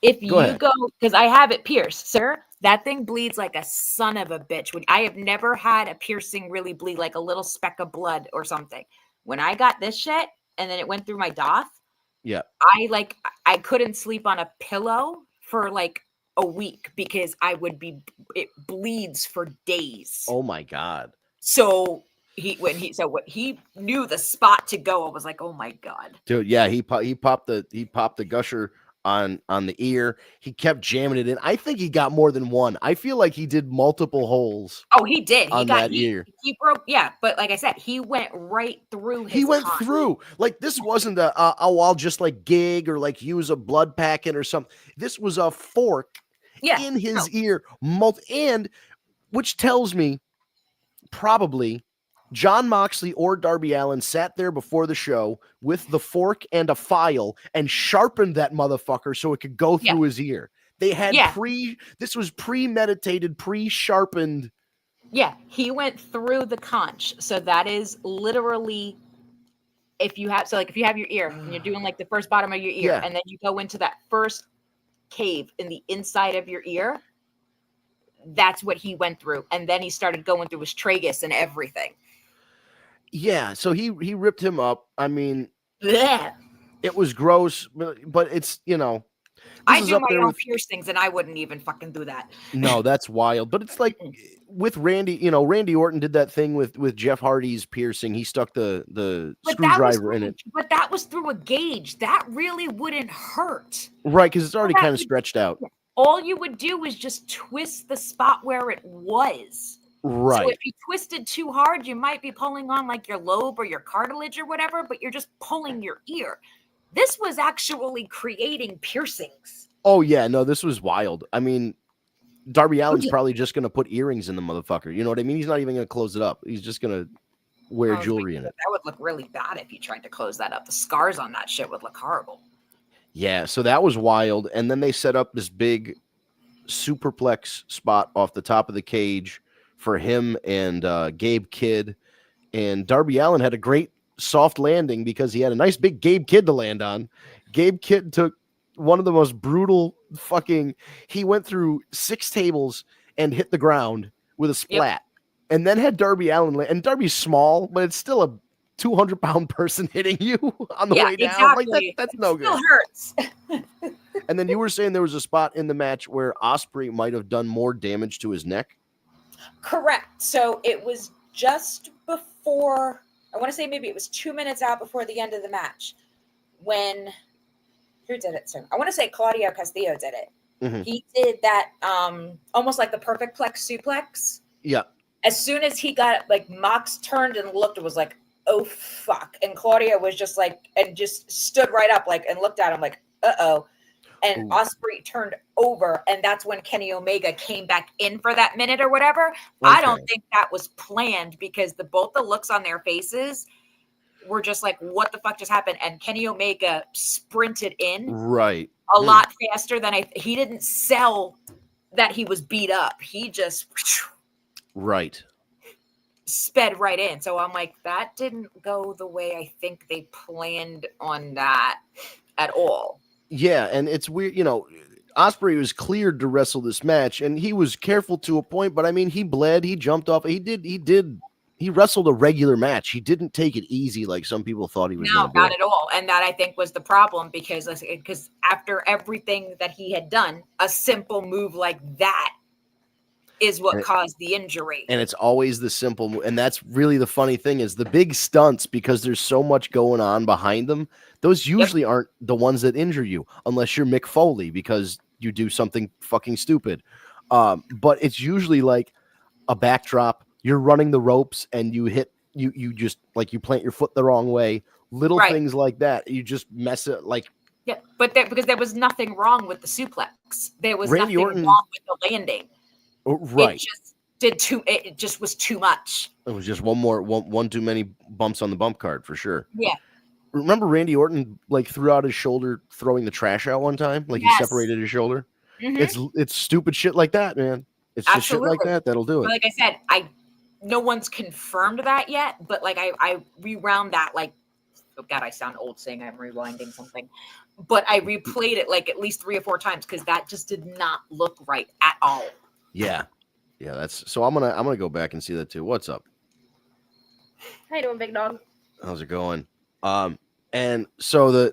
if you go, because I have it pierced, sir. That thing bleeds like a son of a bitch. I have never had a piercing really bleed like a little speck of blood or something. When I got this shit and then it went through my doth, I couldn't sleep on a pillow for like a week because it bleeds for days. Oh my God. So he knew the spot to go. I was like, oh my God. Dude, yeah, he popped the gusher on the ear. He kept jamming it in. I think he got more than one. I feel like he did multiple holes. Oh, he did. Ear. He broke. Yeah, but like I said, he went right through. He went through. Like this wasn't I'll just like gig or like use a blood packet or something. This was a fork in his ear. And which tells me probably John Moxley or Darby Allin sat there before the show with the fork and a file and sharpened that motherfucker so it could go through his ear. They had this was premeditated, pre-sharpened. Yeah, he went through the conch. So that is literally if you have your ear and you're doing like the first bottom of your ear and then you go into that first cave in the inside of your ear, that's what he went through. And then he started going through his tragus and everything. Yeah, so he ripped him up. I mean, it was gross, but it's, I do my own piercings and I wouldn't even fucking do that. No, that's wild. But it's like with Randy, Randy Orton did that thing with Jeff Hardy's piercing. He stuck the screwdriver in it. But that was through a gauge. That really wouldn't hurt. Right, because it's already kind of stretched out. All you would do is just twist the spot where it was. Right. So if you twisted too hard, you might be pulling on like your lobe or your cartilage or whatever, but you're just pulling your ear. This was actually creating piercings. Oh yeah, no, this was wild. I mean, Darby Allin's yeah. probably just gonna put earrings in the motherfucker. You know what I mean? He's not even gonna close it up. He's just gonna wear I was jewelry like, in it. that would look really bad if you tried to close that up. The scars on that shit would look horrible. Yeah, so that was wild. And then they set up this big superplex spot off the top of the cage for him and Gabe Kidd. And Darby Allin had a great soft landing because he had a nice big Gabe Kidd to land on. Gabe Kidd took one of the most brutal he went through 6 tables and hit the ground with a splat. And then had Darby Allin and Darby's small, but it's still a 200-pound person hitting you on the way down. Exactly. Like that's no good. Still hurts. And then you were saying there was a spot in the match where Ospreay might have done more damage to his neck. Correct. So it was just before, I want to say maybe it was 2 minutes out before the end of the match when, who did it? So I want to say Claudio Castillo did it. Mm-hmm. He did that almost like the perfect plex suplex. Yeah. As soon as he got it, like Mox turned and looked, it was like, oh fuck. And Claudio was just like, and just stood right up like, and looked at him like, uh-oh. And Ospreay turned over, and that's when Kenny Omega came back in for that minute or whatever. Okay. I don't think that was planned because both the looks on their faces were just like, what the fuck just happened? And Kenny Omega sprinted in a lot faster than he didn't sell that he was beat up. He just sped right in. So I'm like, that didn't go the way I think they planned on that at all. Yeah, and it's weird, you know, Ospreay was cleared to wrestle this match, and he was careful to a point, but I mean, he bled, he jumped off, he wrestled a regular match. He didn't take it easy like some people thought he was. No, not at all. And that I think was the problem because after everything that he had done, a simple move like that is what caused the injury. And it's always the simple move. And that's really the funny thing is the big stunts, because there's so much going on behind them. Those usually aren't the ones that injure you unless you're Mick Foley because you do something fucking stupid. But it's usually like a backdrop. You're running the ropes and you hit, you just like you plant your foot the wrong way. Little things like that. You just mess it like. Yeah, but because there was nothing wrong with the suplex. There was nothing wrong with the landing. Right. It just was too much. It was just one too many bumps on the bump card for sure. Yeah. Remember Randy Orton threw out his shoulder throwing the trash out one time? He separated his shoulder. Mm-hmm. It's stupid shit like that, man. It's just shit like that that'll do it. But like I said, no one's confirmed that yet, but like I rewound that like, oh God, I sound old saying I'm rewinding something. But I replayed it like at least 3 or 4 times because that just did not look right at all. Yeah. That's so. I'm gonna go back and see that too. What's up? How you doing, big dog? How's it going? And so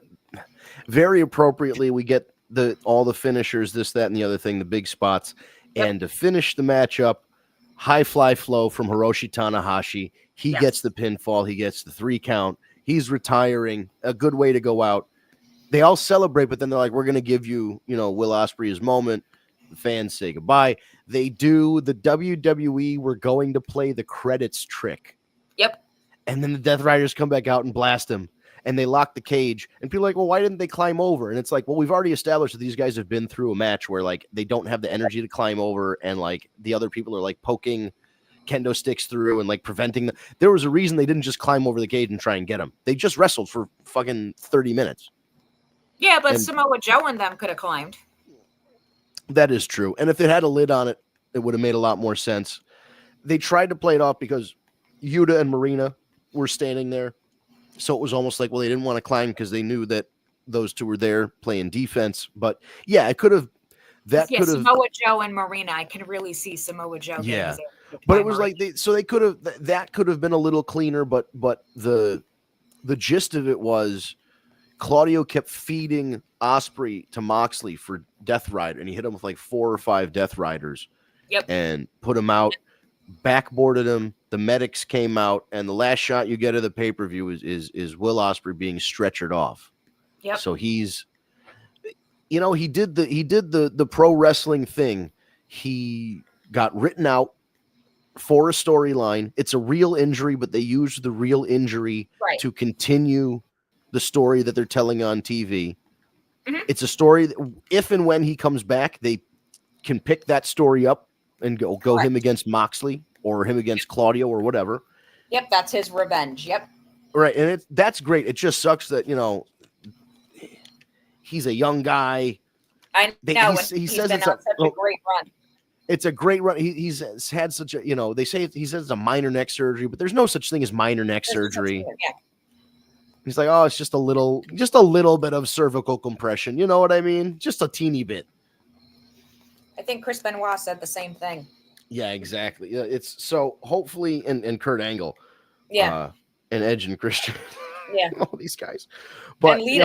very appropriately we get all the finishers, this, that, and the other thing, the big spots, and to finish the matchup, high fly flow from Hiroshi Tanahashi. He gets the pinfall. He gets the 3 count. He's retiring. A good way to go out. They all celebrate, but then they're like, "We're gonna give you, Will Ospreay his moment." The fans say goodbye. They do the WWE "we're going to play the credits" trick. Yep. And then the Death Riders come back out and blast him, and they lock the cage. And people are like, well, why didn't they climb over? And it's like, well, we've already established that these guys have been through a match where like they don't have the energy to climb over, and like the other people are like poking kendo sticks through and like preventing them. There was a reason they didn't just climb over the cage and try and get them. They just wrestled for fucking 30 minutes. Yeah, but Samoa Joe and them could have climbed. That is true. And if it had a lid on it, it would have made a lot more sense. They tried to play it off because Yuta and Marina were standing there. So it was almost like, well, they didn't want to climb because they knew that those two were there playing defense. But yeah, it could have. Samoa Joe and Marina. I can really see Samoa Joe. Yeah. But it was like they could have, that could have been a little cleaner. But the gist of it was Claudio kept feeding Ospreay to Moxley for Death Rider, and he hit him with like 4 or 5 Death Riders. Yep. And put him out, backboarded him. The medics came out, and the last shot you get of the pay-per-view is Will Ospreay being stretchered off. Yep. So he's, he did the pro wrestling thing. He got written out for a storyline. It's a real injury, but they used the real injury to continue the story that they're telling on TV. Mhm. It's a story that if and when he comes back, they can pick that story up and go Correct. him against Moxley or him against Claudio or whatever. Yep, that's his revenge. Yep. Right, and that's great. It just sucks that he's a young guy. I know. He He's says been it's on such a great run. It's a great run. He's had such a they say he says it's a minor neck surgery, but there's no such thing as minor neck surgery. Yeah. He's like, oh, it's just a little bit of cervical compression. You know what I mean? Just a teeny bit. I think Chris Benoit said the same thing. Yeah, exactly. Yeah, it's so hopefully, and Kurt Angle, Yeah. And Edge and Christian, Yeah. all these guys, but And yeah,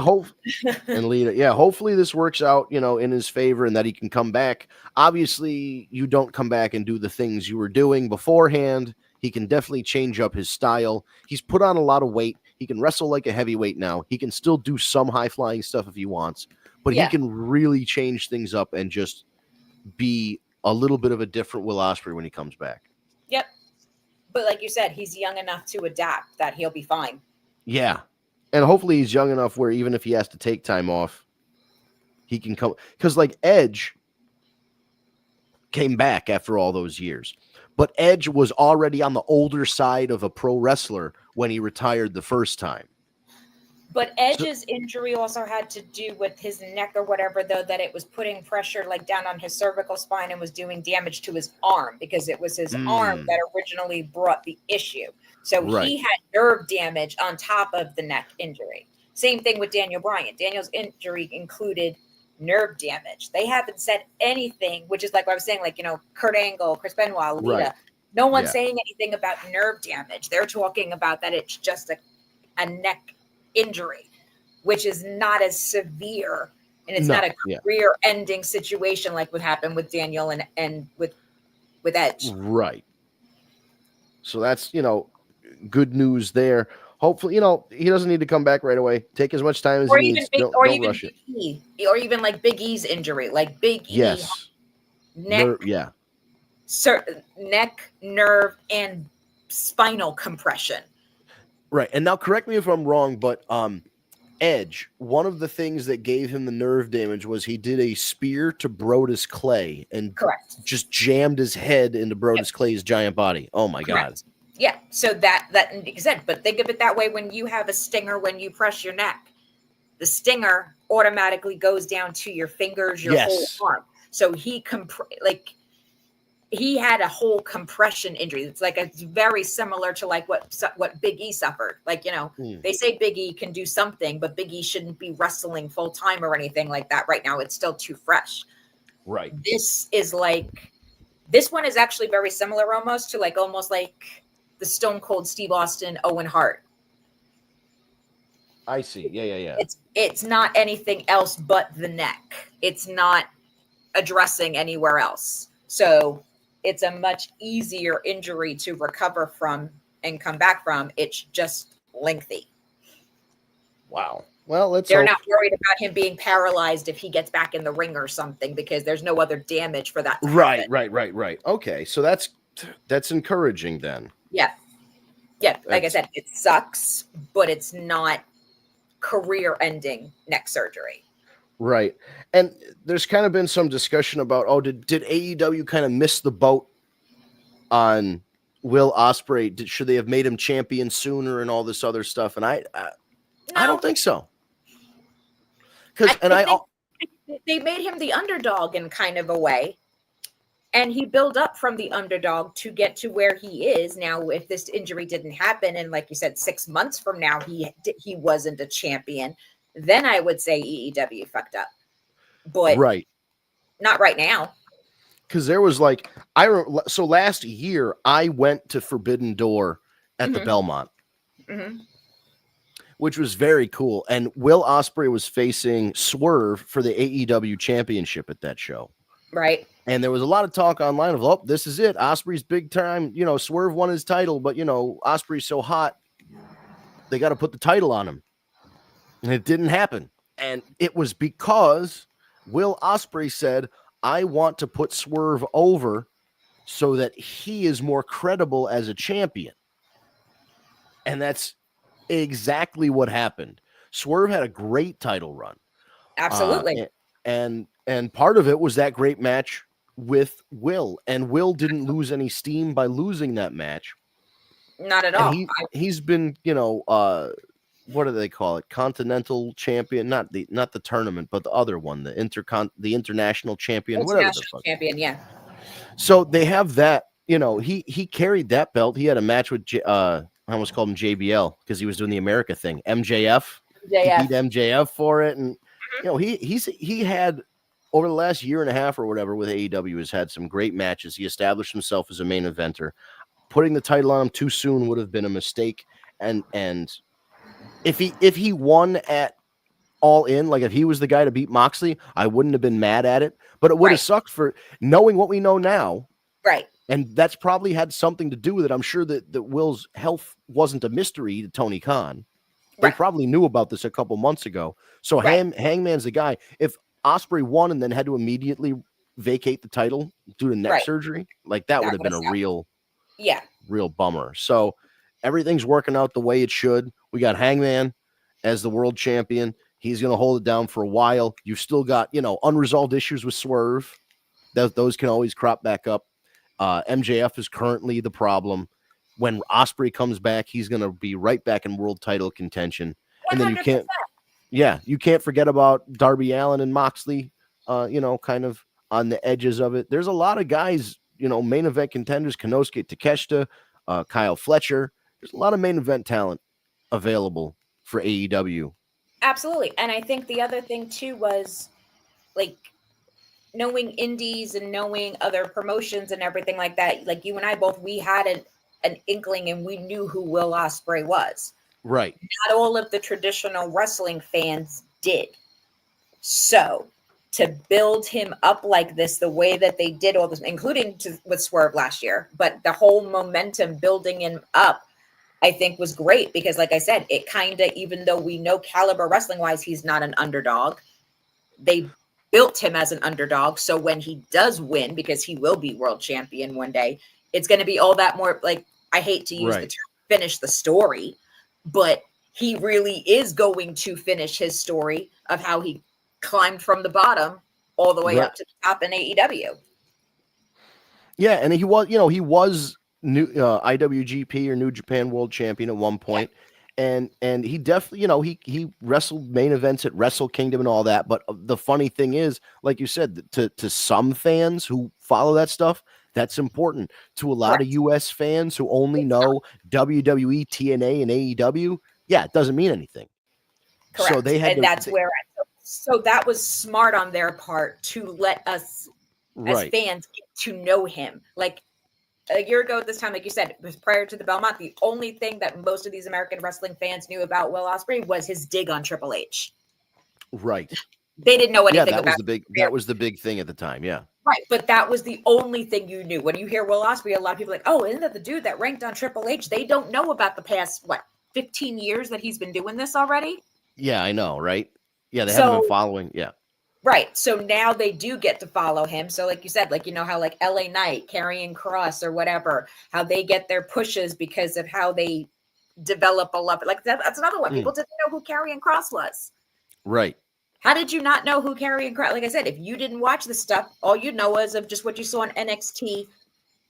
Lita, yeah, hopefully this works out, in his favor, and that he can come back. Obviously, you don't come back and do the things you were doing beforehand. He can definitely change up his style. He's put on a lot of weight. He can wrestle like a heavyweight now. He can still do some high flying stuff if he wants, but Yeah. he can really change things up and just be a little bit of a different Will Ospreay when he comes back. Yep. But like you said, he's young enough to adapt that he'll be fine. Yeah. And hopefully he's young enough where even if he has to take time off, he can come. Because like Edge came back after all those years. But Edge was already on the older side of a pro wrestler when he retired the first time. But Edge's injury also had to do with his neck or whatever, though, that it was putting pressure like down on his cervical spine and was doing damage to his arm because it was his arm that originally brought the issue. So he had nerve damage on top of the neck injury. Same thing with Daniel Bryan. Daniel's injury included nerve damage. They haven't said anything, which is like what I was saying, like, Kurt Angle, Chris Benoit, Lita. Right. No one's saying anything about nerve damage. They're talking about that it's just a neck injury, which is not as severe, and it's not a career-ending situation like what happened with Daniel and with Edge. Right. So that's, good news there. Hopefully, he doesn't need to come back right away. Take as much time as he needs. Don't rush it. Or even like Big E's injury, like Big E. Yes. Neck, neck, nerve, and spinal compression. Right. And now correct me if I'm wrong, but Edge, one of the things that gave him the nerve damage was he did a spear to Brodus Clay and just jammed his head into Brodus Clay's giant body. Oh my God. Yeah. So that said, but think of it that way. When you have a stinger, when you press your neck, the stinger automatically goes down to your fingers, your whole arm. So he had a whole compression injury. It's very similar to like what Big E suffered. Like, they say Big E can do something, but Big E shouldn't be wrestling full time or anything like that right now. It's still too fresh. Right. This one is actually very similar almost like the Stone Cold Steve Austin, Owen Hart. I see. Yeah. It's not anything else but the neck. It's not addressing anywhere else. So it's a much easier injury to recover from and come back from. It's just lengthy. Wow. Well, they're not worried about him being paralyzed if he gets back in the ring or something because there's no other damage for that. Right. Okay. So that's encouraging then. Yeah. Like I said, it sucks, but it's not career-ending neck surgery. Right. And there's kind of been some discussion about, did AEW kind of miss the boat on Will Ospreay? Should they have made him champion sooner and all this other stuff? And I don't think so. They made him the underdog in kind of a way. And he built up from the underdog to get to where he is now. If this injury didn't happen, and like you said, 6 months from now, he wasn't a champion, then I would say AEW fucked up. But not right now. Because there was so last year I went to Forbidden Door at the Belmont, which was very cool. And Will Ospreay was facing Swerve for the AEW championship at that show. Right. And there was a lot of talk online of, this is it. Ospreay's big time. Swerve won his title, but, Ospreay's so hot, they got to put the title on him. And it didn't happen. And it was because Will Ospreay said, I want to put Swerve over so that he is more credible as a champion. And that's exactly what happened. Swerve had a great title run. Absolutely. And part of it was that great match with Will, and Will didn't lose any steam by losing that match. Not at And all. he's been, what do they call it? Continental champion, not the tournament, but the other one, the international champion, whatever the fuck. Champion, yeah. So they have that, he carried that belt. He had a match with I almost called him JBL because he was doing the America thing. MJF. He beat MJF for it. And he had over the last year and a half or whatever with AEW has had some great matches. He established himself as a main eventer. Putting the title on him too soon would have been a mistake. And if he won at All In, like if he was the guy to beat Moxley, I wouldn't have been mad at it. But it would have sucked for knowing what we know now. Right. And that's probably had something to do with it. I'm sure that Will's health wasn't a mystery to Tony Khan. They probably knew about this a couple months ago. So Hangman's the guy. If Ospreay won and then had to immediately vacate the title due to neck surgery, like that would have been a real bummer. So everything's working out the way it should. We got Hangman as the world champion. He's going to hold it down for a while. You've still got, unresolved issues with Swerve. Those can always crop back up. MJF is currently the problem. When Ospreay comes back, he's going to be right back in world title contention. 100%. And then you can't forget about Darby Allin and Moxley, kind of on the edges of it. There's a lot of guys, main event contenders, Konosuke Takeshita, Kyle Fletcher. There's a lot of main event talent available for AEW. Absolutely. And I think the other thing too was like knowing indies and knowing other promotions and everything like that. Like you and I both, we had an inkling and we knew who Will Ospreay was. Right. Not all of the traditional wrestling fans did. So to build him up like this, the way that they did all this, including with Swerve last year, but the whole momentum building him up, I think was great because like I said, it kind of, even though we know caliber wrestling wise, he's not an underdog. They built him as an underdog. So when he does win, because he will be world champion one day, it's going to be all that more like, I hate to use the term finish the story, but he really is going to finish his story of how he climbed from the bottom all the way up to the top in AEW. Yeah. And he was new IWGP or New Japan World Champion at one point. And he definitely, he wrestled main events at Wrestle Kingdom and all that. But the funny thing is, like you said, to some fans who follow that stuff, that's important. To a lot of US fans who only know WWE, TNA, and AEW, it doesn't mean anything. Correct. So they had so that was smart on their part to let us as fans get to know him. Like a year ago at this time, like you said, it was prior to the Belmont, the only thing that most of these American wrestling fans knew about Will Ospreay was his dig on Triple H. Right. They didn't know anything about that was the big thing at the time. Yeah. Right. But that was the only thing you knew. When you hear Will Ospreay, a lot of people are like, oh, isn't that the dude that ranked on Triple H? They don't know about the past, 15 years that he's been doing this already? Yeah, I know. Right. Yeah. They haven't been following. Yeah. Right. So now they do get to follow him. So like you said, how like LA Knight, Karrion Kross or whatever, how they get their pushes because of how they develop a love. Like that's another one. People didn't know who Karrion Kross was. Right. How did you not know who Karrion Kross? Like I said, if you didn't watch the stuff, all you know is of just what you saw on NXT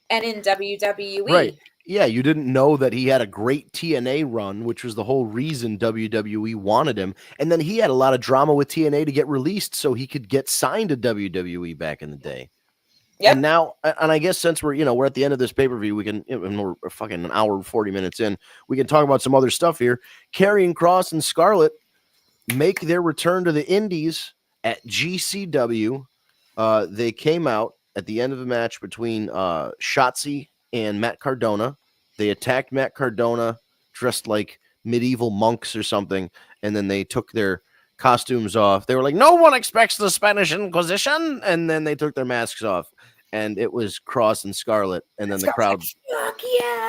and in WWE. Right. Yeah, you didn't know that he had a great TNA run, which was the whole reason WWE wanted him. And then he had a lot of drama with TNA to get released so he could get signed to WWE back in the day. Yep. And now, and I guess since we're at the end of this pay-per-view, we can, and we're fucking an hour and 40 minutes in, we can talk about some other stuff here. Karrion Kross and Scarlett make their return to the Indies at GCW. They came out at the end of the match between Shotzi and Matt Cardona. They attacked Matt Cardona dressed like medieval monks or something, and then they took their costumes off. They were like, no one expects the Spanish Inquisition, and then they took their masks off, and it was Kross and Scarlett, and then the crowd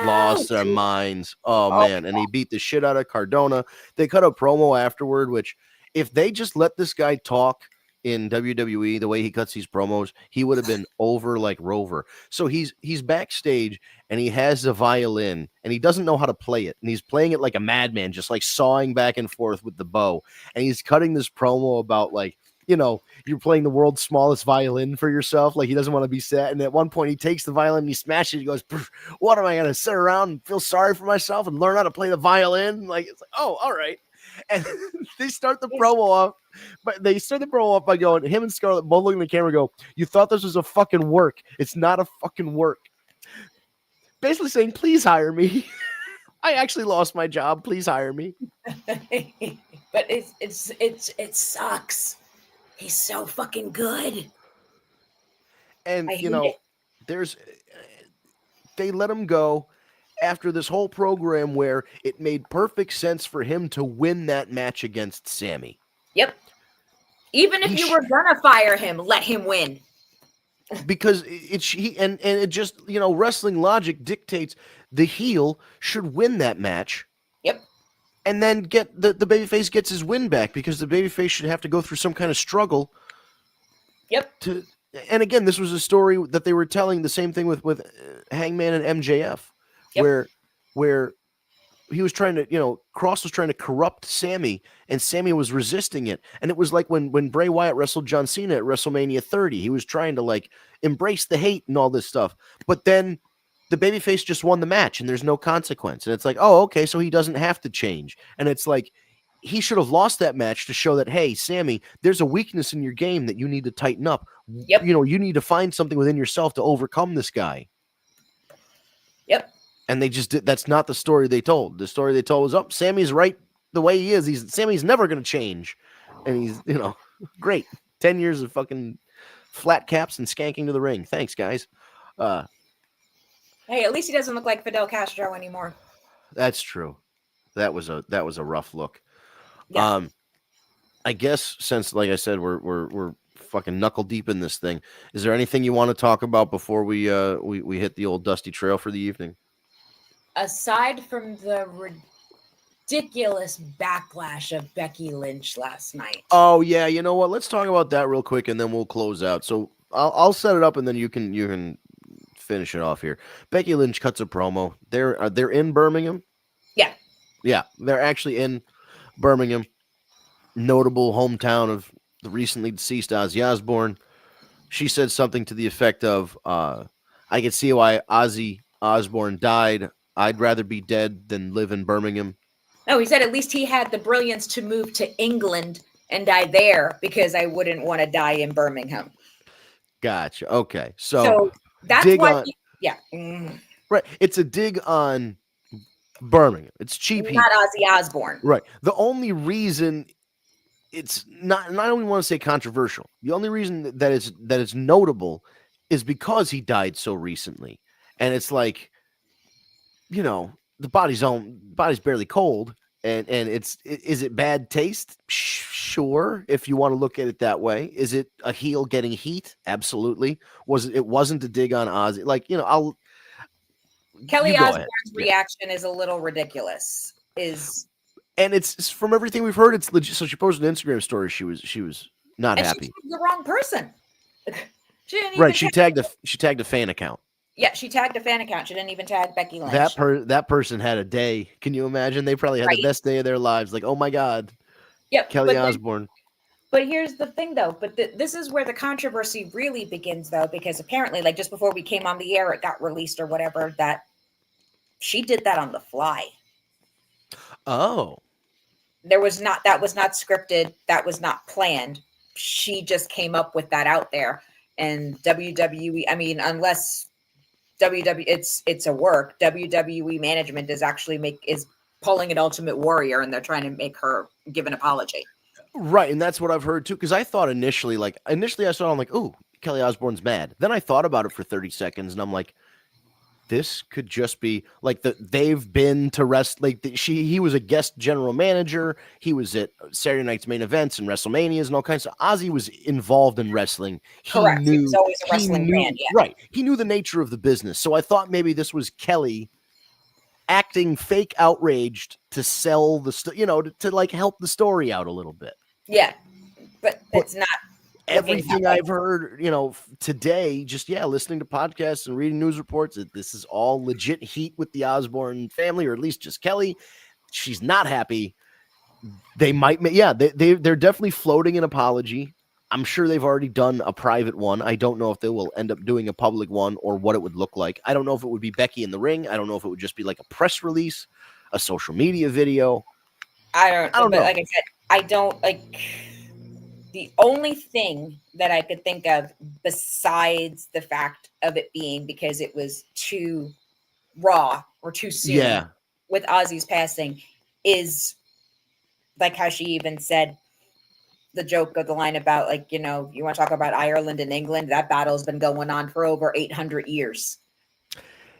lost their minds. Oh man. And he beat the shit out of Cardona. They cut a promo afterward, which if they just let this guy talk in WWE the way he cuts these promos, he would have been over like Rover. So he's backstage and he has a violin and he doesn't know how to play it, and he's playing it like a madman, just like sawing back and forth with the bow, and he's cutting this promo about like you're playing the world's smallest violin for yourself. Like he doesn't want to be sad. And at one point he takes the violin and he smashes it. He goes, what am I going to sit around and feel sorry for myself and learn how to play the violin? Like, it's like, oh, all right. And they start the promo off, but they start the promo off by going, him and Scarlett both looking at the camera go, you thought this was a fucking work. It's not a fucking work. Basically saying, please hire me. I actually lost my job. Please hire me. But it sucks. He's so fucking good. And they let him go after this whole program where it made perfect sense for him to win that match against Sammy. Yep. Even if you were gonna fire him, let him win. Because it just, wrestling logic dictates the heel should win that match. Yep. And then get the babyface gets his win back because the babyface should have to go through some kind of struggle. Yep. And again, this was a story that they were telling, the same thing with Hangman and MJF. Yep. Where he was trying to, Cross was trying to corrupt Sammy, and Sammy was resisting it. And it was like when Bray Wyatt wrestled John Cena at WrestleMania 30, he was trying to embrace the hate and all this stuff. But then the babyface just won the match and there's no consequence. And it's like, oh, okay, so he doesn't have to change. And it's like, he should have lost that match to show that, hey, Sammy, there's a weakness in your game that you need to tighten up. Yep. You need to find something within yourself to overcome this guy. Yep. And they just did. That's not the story they told. The story they told was, oh, Sammy's right the way he is. Sammy's never going to change. And he's, great. 10 years of fucking flat caps and skanking to the ring. Thanks, guys. Hey, at least he doesn't look like Fidel Castro anymore. That's true. That was a rough look. Yeah. I guess since, like I said, we're fucking knuckle deep in this thing. Is there anything you want to talk about before we hit the old dusty trail for the evening? Aside from the ridiculous backlash of Becky Lynch last night. Oh yeah, you know what? Let's talk about that real quick, and then we'll close out. So I'll set it up, and then you can finish it off here. Becky Lynch cuts a promo. They're in Birmingham. Yeah, they're actually in Birmingham, notable hometown of the recently deceased Ozzy Osbourne. She said something to the effect of, "I can see why Ozzy Osbourne died. I'd rather be dead than live in Birmingham." No, he said at least he had the brilliance to move to England and die there because I wouldn't want to die in Birmingham. Gotcha. Okay. So that's why. Right. It's a dig on Birmingham. It's cheap. Not Ozzy Osbourne. Right. The only reason it's not, and I don't even want to say controversial. The only reason that it's notable is because he died so recently. And it's like, the body's barely cold, and is it bad taste? Sure, if you want to look at it that way. Is it a heel getting heat? Absolutely. It wasn't a dig on Ozzy. Kelly Osbourne's reaction is a little ridiculous. And it's from everything we've heard, it's legit. So she posted an Instagram story. She was not happy. She tagged the wrong person. She tagged a fan account. Yeah, she tagged a fan account. She didn't even tag Becky Lynch. That person had a day. Can you imagine? They probably had the best day of their lives. Like, oh my God. Yep. Kelly Osbourne. But here's the thing, though. But this is where the controversy really begins, though, because apparently, just before we came on the air, it got released or whatever, that she did that on the fly. Oh. That was not scripted. That was not planned. She just came up with that out there. And WWE, unless WWE, it's a work. WWE management is pulling an Ultimate Warrior, and they're trying to make her give an apology. Right, and that's what I've heard too. Because I thought initially I saw, I'm like, "Ooh, Kelly Osbourne's mad." Then I thought about it for 30 seconds, and I'm like, "This could just be they've been to he was a guest general manager. He was at Saturday Night's Main Events and WrestleManias and all kinds of. Ozzy was involved in wrestling. Correct. He was always a wrestling fan. Yeah. Right. He knew the nature of the business. So I thought maybe this was Kelly acting fake outraged to sell the to help the story out a little bit. Yeah, but it's not. Everything I've heard, today, just listening to podcasts and reading news reports, that this is all legit heat with the Osbourne family, or at least just Kelly. She's not happy. They might, they're definitely floating an apology. I'm sure they've already done a private one. I don't know if they will end up doing a public one or what it would look like. I don't know if it would be Becky in the ring. I don't know if it would just be like a press release, a social media video. I don't know. Like I said, I don't like. The only thing that I could think of besides the fact of it being because it was too raw or too soon with Ozzy's passing is like how she even said the joke of the line about like, you know, you want to talk about Ireland and England, that battle's been going on for over 800 years.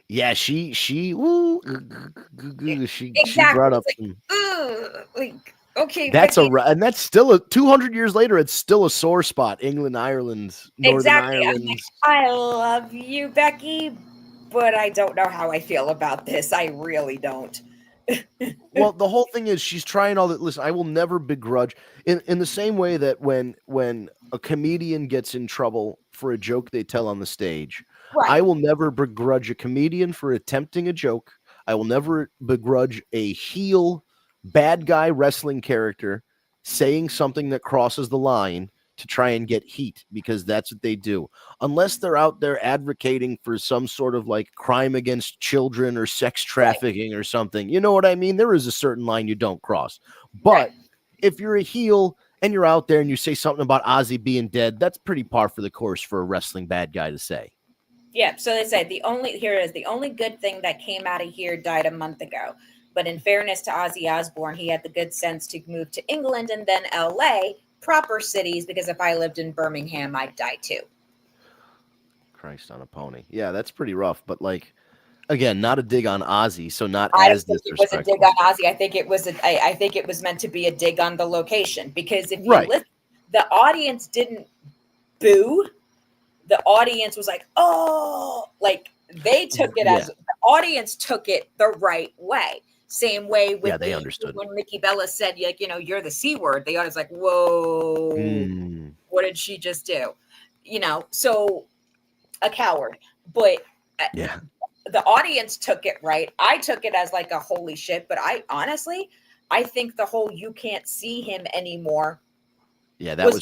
Yeah, she brought up okay, that's and that's still a 200 years later. It's still a sore spot. England, Ireland, Northern Ireland. Like, I love you, Becky, but I don't know how I feel about this. I really don't. Well, the whole thing is she's trying all that. Listen, I will never begrudge in the same way that when a comedian gets in trouble for a joke they tell on the stage, right. I will never begrudge a comedian for attempting a joke. I will never begrudge a heel bad guy wrestling character saying something that crosses the line to try and get heat, because that's what they do. Unless they're out there advocating for some sort of like crime against children or sex trafficking or something. You know what I mean? There is a certain line you don't cross. But if you're a heel and you're out there and you say something about Ozzy being dead, that's pretty par for the course for a wrestling bad guy to say. Yeah, so they say the only good thing that came out of here died a month ago. But in fairness to Ozzy Osbourne, he had the good sense to move to England and then LA, proper cities, because if I lived in Birmingham, I'd die too. Christ on a pony. Yeah, that's pretty rough. But like, again, not a dig on Ozzy, so not I as don't think it was a dig on Ozzy. I think it was meant to be a dig on the location, because if you listen, the audience didn't boo. The audience was like, oh, like they took it as the audience took it the right way. Same way with they understood when Nikki Bella said, like, you know, you're the C word. The audience like, whoa, what did she just do? You know, so a coward. But the audience took it right. I took it as like a holy shit. But I think the whole you can't see him anymore. Yeah, that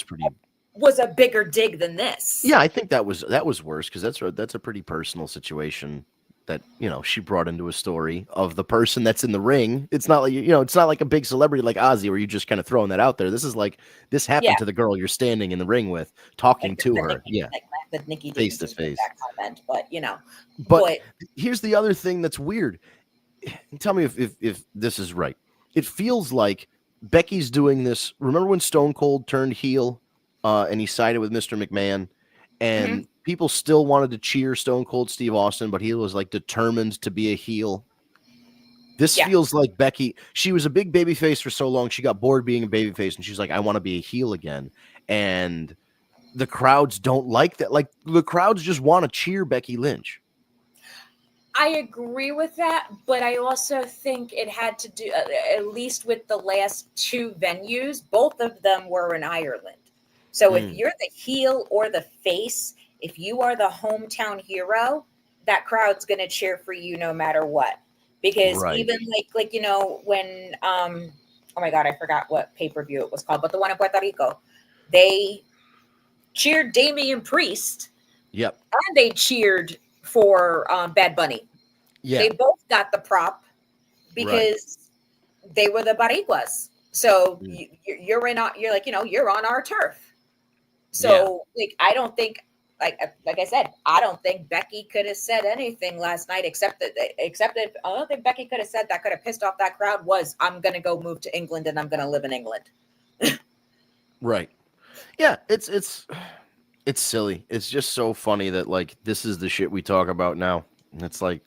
was a bigger dig than this. Yeah, I think that was worse, because that's a pretty personal situation that, you know, she brought into a story of the person that's in the ring. It's not like, you know, it's not like a big celebrity like Ozzy where you're just kind of throwing that out there. This is like, this happened to the girl you're standing in the ring with, talking like, to her. But Nikki face to face. That comment, but you know. But here's the other thing that's weird. Tell me if this is right. It feels like Becky's doing this. Remember when Stone Cold turned heel and he sided with Mr. McMahon, and people still wanted to cheer Stone Cold Steve Austin, but he was like determined to be a heel. This feels like Becky. She was a big babyface for so long. She got bored being a babyface, and she's like, I want to be a heel again. And the crowds don't like that. Like, the crowds just want to cheer Becky Lynch. I agree with that, but I also think it had to do, at least with the last two venues, both of them were in Ireland. So if you're the heel or the face, if you are the hometown hero, that crowd's going to cheer for you no matter what. Because even like, you know, when, oh my God, I forgot what pay-per-view it was called, but the one in Puerto Rico, they cheered Damian Priest. Yep. And they cheered for Bad Bunny. Yeah. They both got the prop because they were the Baricuas. So you're like, you know, you're on our turf. So like, I don't think, like I said, I don't think Becky could have said anything last night, except that I don't think Becky could have said that could have pissed off that crowd was, I'm going to go move to England and I'm going to live in England. Right. Yeah. It's silly. It's just so funny that like, this is the shit we talk about now. It's like,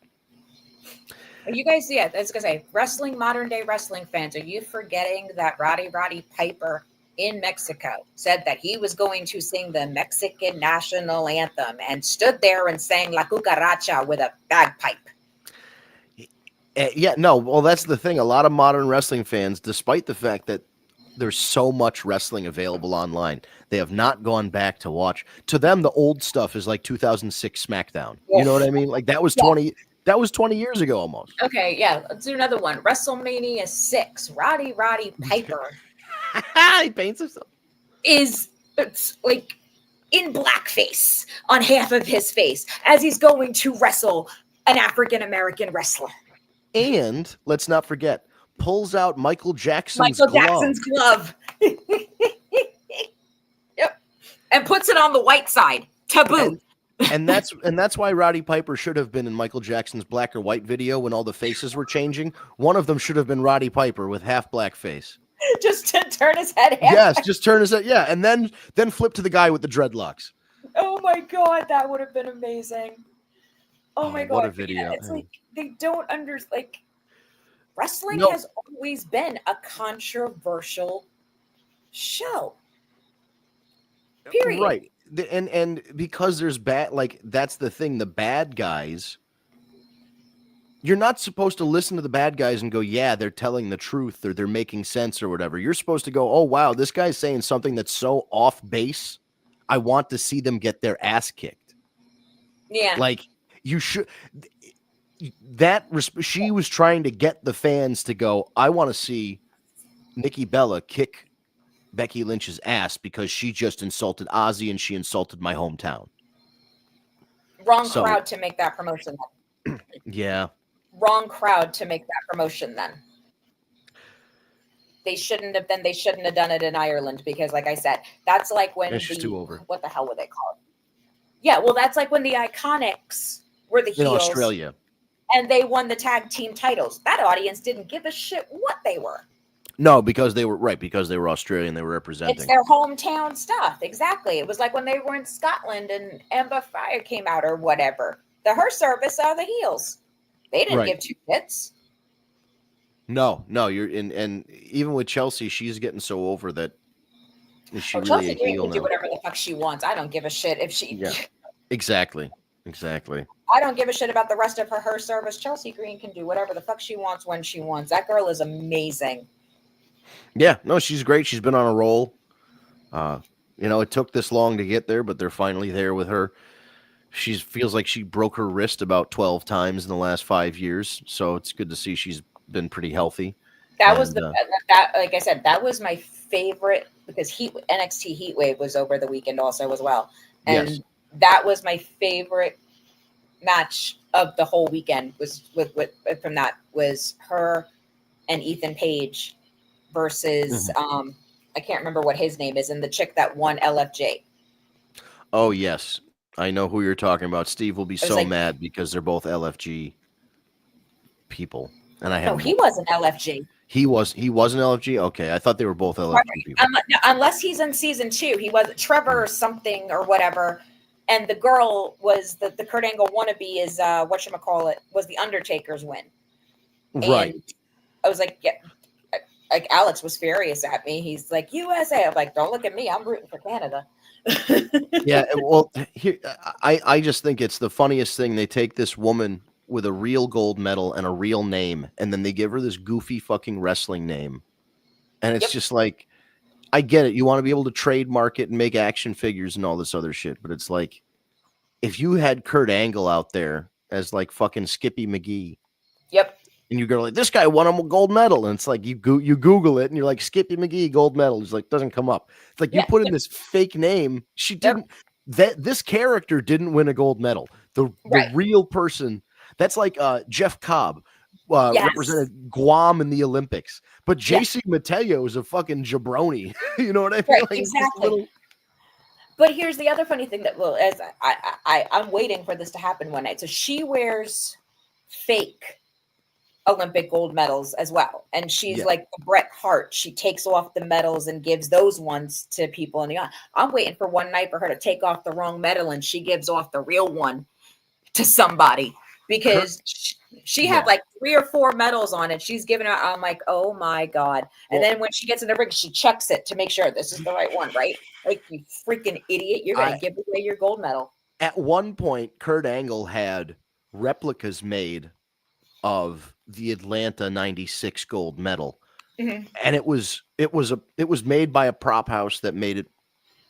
you guys, I was going to say, modern day wrestling fans, are you forgetting that Roddy Piper in Mexico said that he was going to sing the Mexican national anthem and stood there and sang La Cucaracha with a bagpipe? Well, that's the thing. A lot of modern wrestling fans, despite the fact that there's so much wrestling available online, they have not gone back to watch. To them, the old stuff is like 2006 SmackDown. You know what I mean? Like that was 20 years ago almost. Okay, yeah. Let's do another one. WrestleMania 6. Roddy Piper. He paints himself. Is it's like in blackface on half of his face as he's going to wrestle an African-American wrestler. And let's not forget, pulls out Michael Jackson's Michael glove. Jackson's glove. Yep. And puts it on the white side to boot. And that's why Roddy Piper should have been in Michael Jackson's black or white video when all the faces were changing. One of them should have been Roddy Piper with half black face. Just to turn his head. Yes, just turn his head. Yeah, and then flip to the guy with the dreadlocks. Oh my God, that would have been amazing. Oh my God, what a video! Yeah, it's like they don't like wrestling No. has always been a controversial show. Period. Right. And because there's that's the thing. The bad guys. You're not supposed to listen to the bad guys and go, yeah, they're telling the truth or they're making sense or whatever. You're supposed to go, oh, wow, this guy's saying something that's so off base. I want to see them get their ass kicked. Yeah. Like, you should. She was trying to get the fans to go, I want to see Nikki Bella kick Becky Lynch's ass because she just insulted Ozzy and she insulted my hometown. Wrong crowd to make that promotion. Yeah. Wrong crowd to make that promotion then. They shouldn't have done it in Ireland because, like I said, that's like when It's just too over. What the hell would they call it? Yeah, well, that's like when the Iconics were the heels In Australia. and they won the tag team titles. That audience didn't give a shit what they were. No, because they were Australian. They were representing. It's their hometown stuff. Exactly. It was like when they were in Scotland and Ember Fire came out or whatever. Her service are the heels. They didn't give two shits. No, you're in, and even with Chelsea, she's getting so over that. Is she really Chelsea a Green heel can do now? whatever the fuck she wants. I don't give a shit if she. Yeah, exactly. I don't give a shit about the rest of her service. Chelsea Green can do whatever the fuck she wants when she wants. That girl is amazing. Yeah, no, she's great. She's been on a roll. It took this long to get there, but they're finally there with her. She feels like she broke her wrist about 12 times in the last 5 years, so it's good to see she's been pretty healthy. That was like I said, that was my favorite because NXT Heatwave was over the weekend also as well, and that was my favorite match of the whole weekend. Was from that was her and Ethan Page versus I can't remember what his name is, and the chick that won LFJ. Oh yes. I know who you're talking about. Steve will be so mad because they're both LFG people. And I have he wasn't LFG. He was an LFG? Okay. I thought they were both LFG people. Unless he's in season 2. He was Trevor or something or whatever. And the girl was the Kurt Angle wannabe is whatchamacallit was the Undertaker's win. Right. And I was like, yeah, like Alex was furious at me. He's like, USA. I'm like, don't look at me. I'm rooting for Canada. Yeah, well, here I just think it's the funniest thing. They take this woman with a real gold medal and a real name, and then they give her this goofy fucking wrestling name. And it's just like, I get it. You want to be able to trademark it and make action figures and all this other shit, but it's like, if you had Kurt Angle out there as like fucking Skippy McGee. Yep. And you go like, this guy won a gold medal. And it's like, you Google it and you're like, Skippy McGee, gold medal. He's like, doesn't come up. It's like, you put in this fake name. She didn't, this character didn't win a gold medal. The real person, that's like Jeff Cobb represented Guam in the Olympics. But JC Mateo is a fucking jabroni. You know what I mean? Right, Like, exactly. But here's the other funny thing that as I'm waiting for this to happen one night. So she wears fake Olympic gold medals as well. And she's like Bret Hart. She takes off the medals and gives those ones to people in the audience. I'm waiting for one night for her to take off the wrong medal and she gives off the real one to somebody because she had like 3 or 4 medals on it. She's giving out. I'm like, oh my God. And then when she gets in the ring, she checks it to make sure this is the right one, right? Like, you freaking idiot. You're going to give away your gold medal. At one point, Kurt Angle had replicas made of the Atlanta 96 gold medal. And it was made by a prop house that made it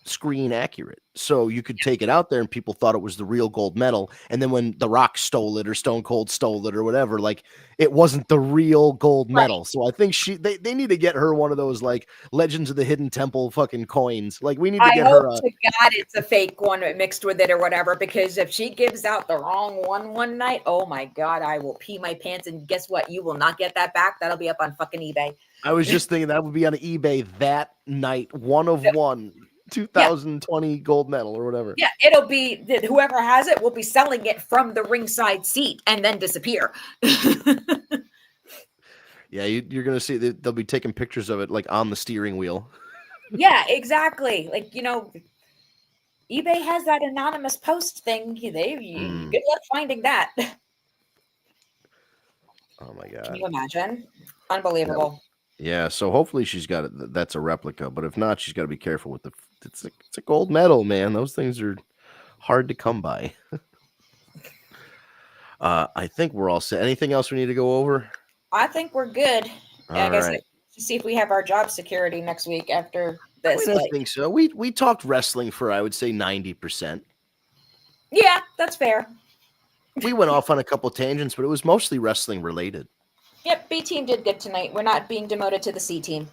screen accurate. So you could take it out there and people thought it was the real gold medal. And then when The Rock stole it or Stone Cold stole it or whatever, like it wasn't the real gold medal. So I think they need to get her one of those like Legends of the Hidden Temple fucking coins. Like we need to get her. I hope to God it's a fake one mixed with it or whatever, because if she gives out the wrong one night, oh my God, I will pee my pants. And guess what? You will not get that back. That'll be up on fucking eBay. I was just thinking that would be on eBay that night. One of one. 2020 gold medal or whatever. Yeah, it'll be whoever has it will be selling it from the ringside seat and then disappear. Yeah, you're gonna see they'll be taking pictures of it like on the steering wheel. Yeah, exactly. Like eBay has that anonymous post thing. Good luck finding that. Oh my God! Can you imagine? Unbelievable. Yeah, so hopefully she's got it. That's a replica, but if not, she's got to be careful with it's a gold medal, man. Those things are hard to come by. I think we're all set. Anything else we need to go over? I think we're good. I guess see if we have our job security next week after this. I think so. We talked wrestling for I would say 90%. Yeah, that's fair. We went off on a couple tangents, but it was mostly wrestling related. Yep, B team did good tonight. We're not being demoted to the C team.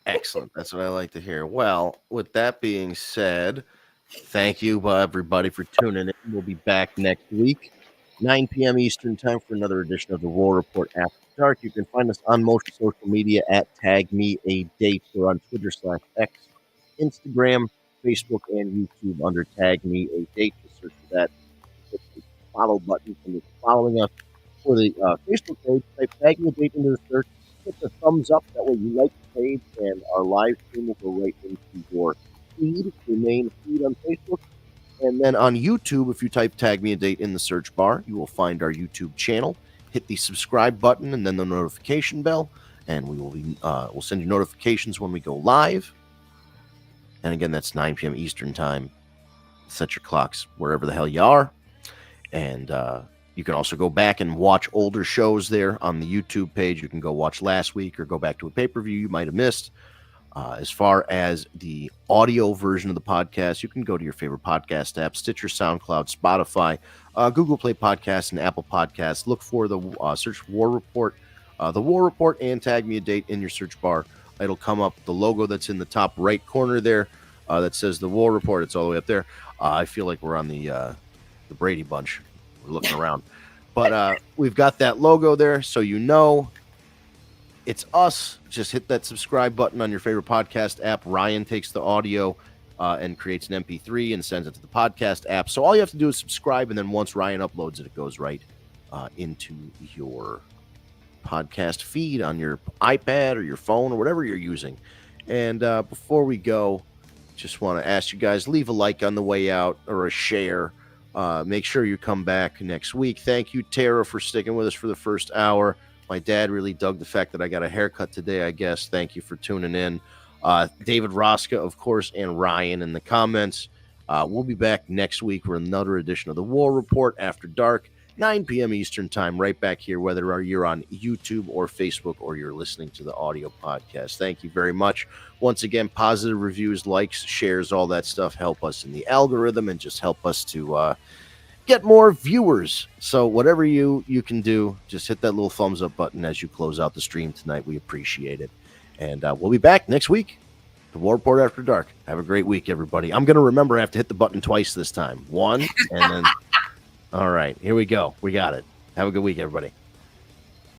Excellent. That's what I like to hear. Well, with that being said, thank you, everybody, for tuning in. We'll be back next week, 9 p.m. Eastern time for another edition of the War Report After Dark. You can find us on most social media at Tag Me a Date or on Twitter /X, Instagram, Facebook, and YouTube under Tag Me a Date. Just search for that. Hit the follow button and you're following us. For the Facebook page, type Tag Me a Date into the search, hit the thumbs up, that way you like the page, and our live stream will go right into your feed, your main feed on Facebook. And then on YouTube, if you type Tag Me a Date in the search bar, you will find our YouTube channel. Hit the subscribe button and then the notification bell, and we will be we'll send you notifications when we go live. And again, that's 9 p.m. Eastern time. Set your clocks wherever the hell you are. And you can also go back and watch older shows there on the YouTube page. You can go watch last week or go back to a pay-per-view you might have missed. As far as the audio version of the podcast, you can go to your favorite podcast app, Stitcher, SoundCloud, Spotify, Google Play Podcasts, and Apple Podcasts. Look for the search War Report, the War Report, and Tag Me a Date in your search bar. It'll come up the logo that's in the top right corner there that says the War Report. It's all the way up there. I feel like we're on the Brady Bunch. We're looking around, but we've got that logo there, so you know it's us. Just hit that subscribe button on your favorite podcast app. Ryan takes the audio and creates an MP3 and sends it to the podcast app. So all you have to do is subscribe, and then once Ryan uploads it, it goes right into your podcast feed on your iPad or your phone or whatever you're using. And before we go, just want to ask you guys, leave a like on the way out or a share. Make sure you come back next week. Thank you, Tara, for sticking with us for the first hour. My dad really dug the fact that I got a haircut today, I guess. Thank you for tuning in. David Roska, of course, and Ryan in the comments. We'll be back next week for another edition of the War Report After Dark, 9 p.m. Eastern time, right back here, whether you're on YouTube or Facebook or you're listening to the audio podcast. Thank you very much. Once again, positive reviews, likes, shares, all that stuff help us in the algorithm and just help us to get more viewers. So whatever you can do, just hit that little thumbs up button as you close out the stream tonight. We appreciate it. And we'll be back next week. The War Report After Dark. Have a great week, everybody. I'm going to remember I have to hit the button twice this time. One, and then... All right, here we go. We got it. Have a good week, everybody.